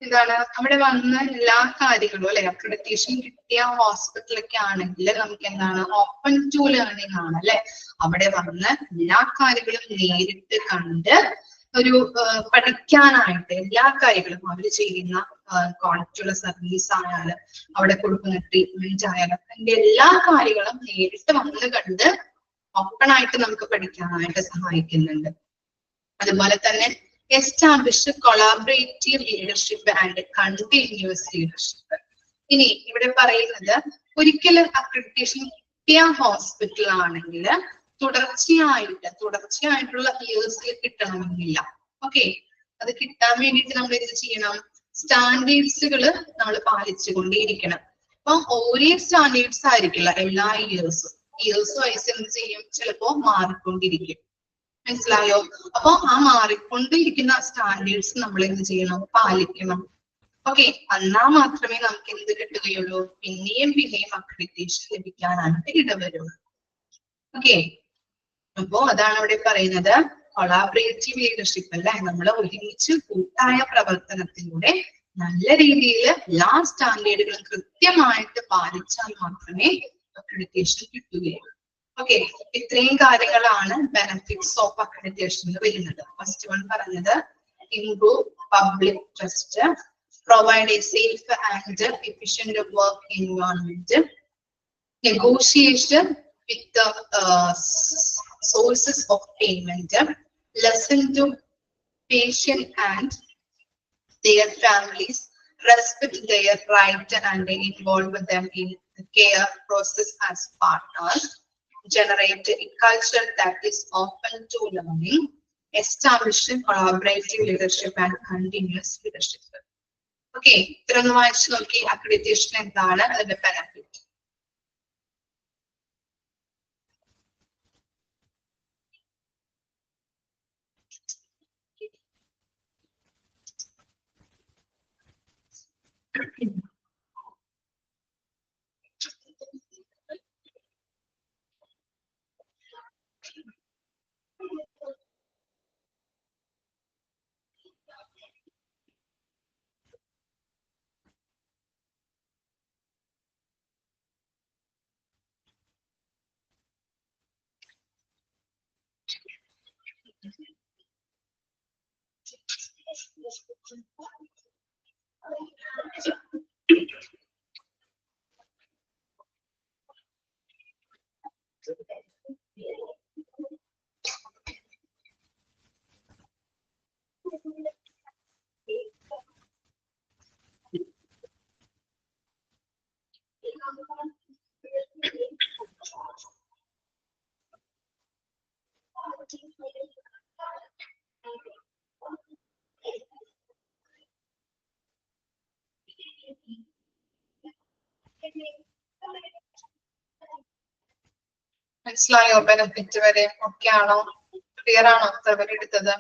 A: എന്താണ്? അവിടെ വന്ന എല്ലാ കാര്യങ്ങളും അല്ലെ, അക്രഡിറ്റേഷൻ കിട്ടിയ ഹോസ്പിറ്റലൊക്കെ ആണെങ്കിൽ നമുക്ക് എന്താണ്? ഓപ്പൺ ടു ലേണിംഗ് ആണ് അല്ലെ. അവിടെ വന്ന് എല്ലാ കാര്യങ്ങളും നേരിട്ട് കണ്ട് ഒരു പഠിക്കാനായിട്ട് എല്ലാ കാര്യങ്ങളും അവർ ചെയ്യുന്ന ക്വാളിറ്റിയുള്ള സർവീസ് ആയാലും അവിടെ കൊടുക്കുന്ന ട്രീറ്റ്മെന്റ് ആയാലും അതിന്റെ എല്ലാ കാര്യങ്ങളും നേരിട്ട് വന്ന് കണ്ട് ഓപ്പൺ ആയിട്ട് നമുക്ക് പഠിക്കാനായിട്ട് സഹായിക്കുന്നുണ്ട്. അതുപോലെ തന്നെ establish collaborative leadership and continuous leadership. ഇനി ഇവിടെ പറയുന്നത് ഒരിക്കലും അക്രഡിറ്റേഷൻ കിട്ടിയ ഹോസ്പിറ്റൽ ആണെങ്കിൽ തുടർച്ചയായിട്ടുള്ള ഇയേഴ്സിൽ കിട്ടണമെന്നില്ല. ഓക്കെ, അത് കിട്ടാൻ വേണ്ടിയിട്ട് നമ്മൾ എന്ത് ചെയ്യണം? സ്റ്റാൻഡേർഡ്സുകൾ നമ്മൾ പാലിച്ചുകൊണ്ടേയിരിക്കണം. അപ്പൊ ഒരേ സ്റ്റാൻഡേർഡ്സ് ആയിരിക്കില്ല എല്ലാ ഇയേഴ്സും വൈസ് എന്ത് ചെയ്യും? ചിലപ്പോ മാറിക്കൊണ്ടിരിക്കും. മനസ്സിലായോ? അപ്പൊ ആ മാറിക്കൊണ്ടിരിക്കുന്ന സ്റ്റാൻഡേർഡ്സ് നമ്മൾ എന്ത് ചെയ്യണം? പാലിക്കണം. ഓക്കെ, എന്നാൽ മാത്രമേ നമുക്ക് എന്ത് കിട്ടുകയുള്ളൂ? പിന്നെയും അക്രഡിറ്റേഷൻ ലഭിക്കാനായിട്ട് ഇടവരുള്ളൂ. ഓക്കെ, അപ്പോ അതാണ് അവിടെ പറയുന്നത് കൊളാബറേറ്റീവ് ലീഡർഷിപ്പ് അല്ലെ, നമ്മൾ ഒരുമിച്ച് കൂട്ടായ പ്രവർത്തനത്തിലൂടെ നല്ല രീതിയിൽ എല്ലാ സ്റ്റാൻഡേർഡുകളും കൃത്യമായിട്ട് പാലിച്ചാൽ മാത്രമേ അക്രഡിറ്റേഷൻ കിട്ടുകയുള്ളൂ. ഓക്കെ, ഇത്രയും കാര്യങ്ങളാണ് ബെനഫിറ്റ്സ് ഓഫ് അക്രഡിറ്റേഷൻ വരുന്നത്. ഫസ്റ്റ് വൺ പറഞ്ഞത് improve public trust, provide a safe and efficient work environment, negotiation with the sources of payment, listen to patients and their families, respect their right and involve them in the care process as partners, generate a culture that is open to learning, establish collaborative leadership and continuous leadership. Okay, ഇത്രയൊന്ന് വായിച്ചു നോക്കി. Accreditation എന്താണ്, അതിന്റെ benefit. മനസ്സിലായോ? Benefit വരെ okay ആണോ? Clear ആണോ ഇത്ര വരെ എടുത്തത്?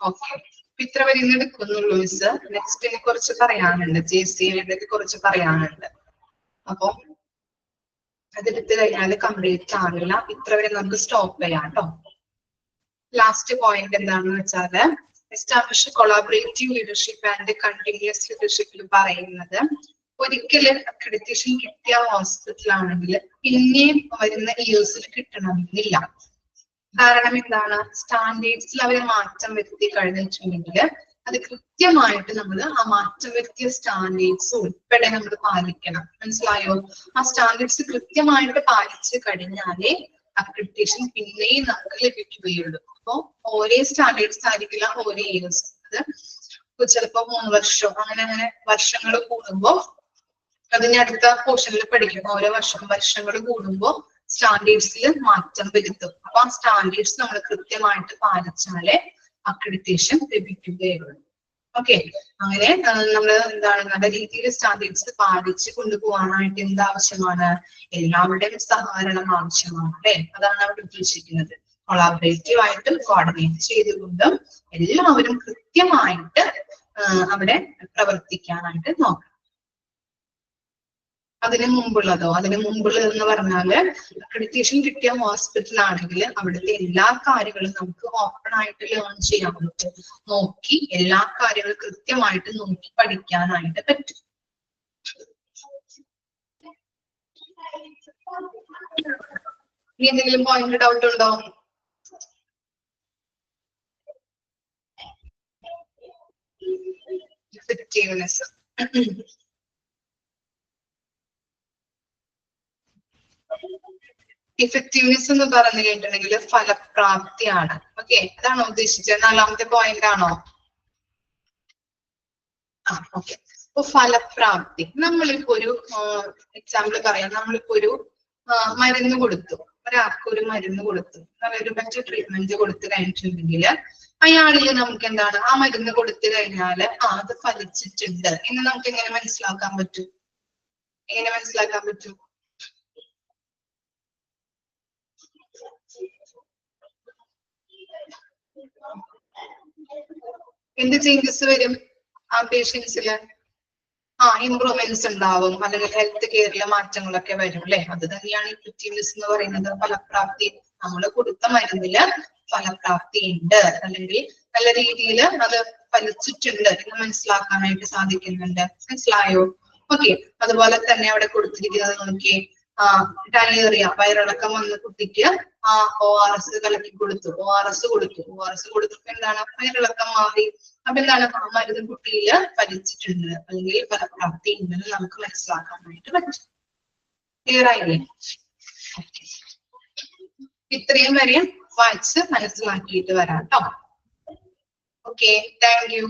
A: ഓക്കെ, ഇത്ര വരെ ഇന്ന് എടുക്കുന്നുള്ളൂ മിസ്. നെക്സ്റ്റിനെ കുറിച്ച് പറയാനുണ്ട്, JCA കുറിച്ച് പറയാനുണ്ട്. അപ്പൊ അതെടുത്ത് കഴിഞ്ഞാൽ കംപ്ലീറ്റ് ആവില്ല. ഇത്ര വരെ നമുക്ക് സ്റ്റോപ്പ് ചെയ്യാം കേട്ടോ. ലാസ്റ്റ് പോയിന്റ് എന്താണെന്ന് വെച്ചാല് establish collaborative leadership and continuous ലീഡർഷിപ്പിൽ പറയുന്നത് ഒരിക്കലും അക്രഡിറ്റേഷൻ കിട്ടിയ ഹോസ്പിറ്റലാണെങ്കിൽ പിന്നെയും വരുന്ന ഇയേഴ്സിൽ കിട്ടണമെന്നില്ല. കാരണം എന്താണ്? സ്റ്റാൻഡേർഡ്സിൽ അവർ മാറ്റം വരുത്തി കഴിഞ്ഞിട്ടുണ്ടെങ്കിൽ അത് കൃത്യമായിട്ട് നമ്മൾ ആ മാറ്റം വരുത്തിയ സ്റ്റാൻഡേർഡ്സ് ഉൾപ്പെടെ നമ്മൾ പാലിക്കണം. മനസ്സിലായോ? ആ സ്റ്റാൻഡേർഡ്സ് കൃത്യമായിട്ട് പാലിച്ചു കഴിഞ്ഞാലേ അക്രഡിറ്റേഷൻ പിന്നെയും നമുക്ക് ലഭിക്കുകയുള്ളൂ. അപ്പൊ ഓരോ സ്റ്റാൻഡേർഡ്സ് ആയിരിക്കില്ല ഓരോ ഇയേഴ്സ്. അത് ചിലപ്പോ 3 വർഷം അങ്ങനെ വർഷങ്ങൾ കൂടുമ്പോ അതിന് അടുത്ത പോർഷനിൽ പഠിക്കും. ഓരോ വർഷങ്ങൾ കൂടുമ്പോ സ്റ്റാൻഡേർഡ്സിൽ മാറ്റം വരുത്തും. അപ്പൊ ആ സ്റ്റാൻഡേർഡ്സ് നമ്മൾ കൃത്യമായിട്ട് പാലിച്ചാലേ അക്രഡിറ്റേഷൻ ലഭിക്കുകയുള്ളൂ. ഓക്കെ, അങ്ങനെ നമ്മൾ എന്താണ് നല്ല രീതിയിൽ സ്റ്റാൻഡേർഡ്സ് പാലിച്ച് കൊണ്ടുപോകാനായിട്ട് എന്താവശ്യമാണ്? എല്ലാവരുടെയും സഹകരണം ആവശ്യമാണ് അല്ലെ? അതാണ് അവിടെ ഉദ്ദേശിക്കുന്നത്. കൊളാബറേറ്റീവ് ആയിട്ട് കോർഡിനേറ്റ് ചെയ്തുകൊണ്ടും എല്ലാവരും കൃത്യമായിട്ട് അവിടെ പ്രവർത്തിക്കാനായിട്ട് നോക്കണം. അതിന് മുമ്പുള്ളതെന്ന് പറഞ്ഞാല് അക്രഡിറ്റേഷൻ കിട്ടിയ ഹോസ്പിറ്റൽ ആണെങ്കിൽ അവിടുത്തെ എല്ലാ കാര്യങ്ങളും നമുക്ക് ഓപ്പൺ ആയിട്ട് ലേൺ ചെയ്യാൻ പറ്റും. നോക്കി എല്ലാ കാര്യങ്ങളും കൃത്യമായിട്ട് നോക്കി പഠിക്കാനായിട്ട് പറ്റും. ഇനി എന്തെങ്കിലും പോയിന്റ് ഡൗട്ട് ഉണ്ടോ? എഫക്റ്റീവ്നെസ് ഇഫക്റ്റീവ്നെസ് എന്ന് പറഞ്ഞു കഴിഞ്ഞിട്ടുണ്ടെങ്കിൽ ഫലപ്രാപ്തിയാണ്. ഓക്കെ, അതാണോ ഉദ്ദേശിച്ചത്? 4ാമത്തെ പോയിന്റ് ആണോ? ഓക്കെ, അപ്പൊ ഫലപ്രാപ്തി. നമ്മളിപ്പോ ഒരു എക്സാമ്പിൾ പറയാം. നമ്മളിപ്പോ ഒരു മരുന്ന് കൊടുത്തു, ഒരാൾക്ക് ഒരു മരുന്ന് കൊടുത്തു, ഒരു ബെറ്റർ ട്രീറ്റ്മെന്റ് കൊടുത്തു കഴിഞ്ഞിട്ടുണ്ടെങ്കിൽ അയാളിൽ നമുക്ക് എന്താണ്, ആ മരുന്ന് കൊടുത്തു കഴിഞ്ഞാല് അത് ഫലിച്ചിട്ടുണ്ട് എന്ന് നമുക്ക് എങ്ങനെ മനസ്സിലാക്കാൻ പറ്റും? എന്ത് ചേഞ്ചസ് വരും ആ പേഷ്യൻസില്? ഇംപ്രൂവ്മെന്റ്സ് ഉണ്ടാവും, അല്ലെങ്കിൽ ഹെൽത്ത് കെയറിലെ മാറ്റങ്ങളൊക്കെ വരും അല്ലെ. അത് തന്നെയാണ് ഇഫക്റ്റീവ്നെസ് എന്ന് പറയുന്നത്. ഫലപ്രാപ്തി, നമ്മൾ കൊടുത്ത മരുന്നില് ഫലപ്രാപ്തി ഉണ്ട്, അല്ലെങ്കിൽ നല്ല രീതിയിൽ അത് ഫലിച്ചിട്ടുണ്ട് എന്ന് മനസ്സിലാക്കാനായിട്ട് സാധിക്കുന്നുണ്ട്. മനസ്സിലായോ? ഓക്കെ. അതുപോലെ തന്നെ അവിടെ കൊടുത്തിരിക്കുന്നത് നോക്കിയേ, ഡയറിയ, വയറിളക്കം വന്ന കുട്ടിക്ക് ORS കലക്കി കൊടുത്തു. ORS കൊടുത്തപ്പോ എന്താണ്, വയറിളക്കം മാറി. അപ്പൊ എന്താണ്, ആ മരുന്ന് കുട്ടിയില് ഫലിച്ചിട്ടുണ്ട്, അല്ലെങ്കിൽ ഫലപ്രാപ്തി ഉണ്ടെന്ന് നമുക്ക് മനസ്സിലാക്കാനായിട്ട് പറ്റും. ക്ലിയർ ആയില്ലേ? ഇത്രയും വരെ വായിച്ച് മനസ്സിലാക്കിയിട്ട് വരാം കേട്ടോ. Okay, thank you.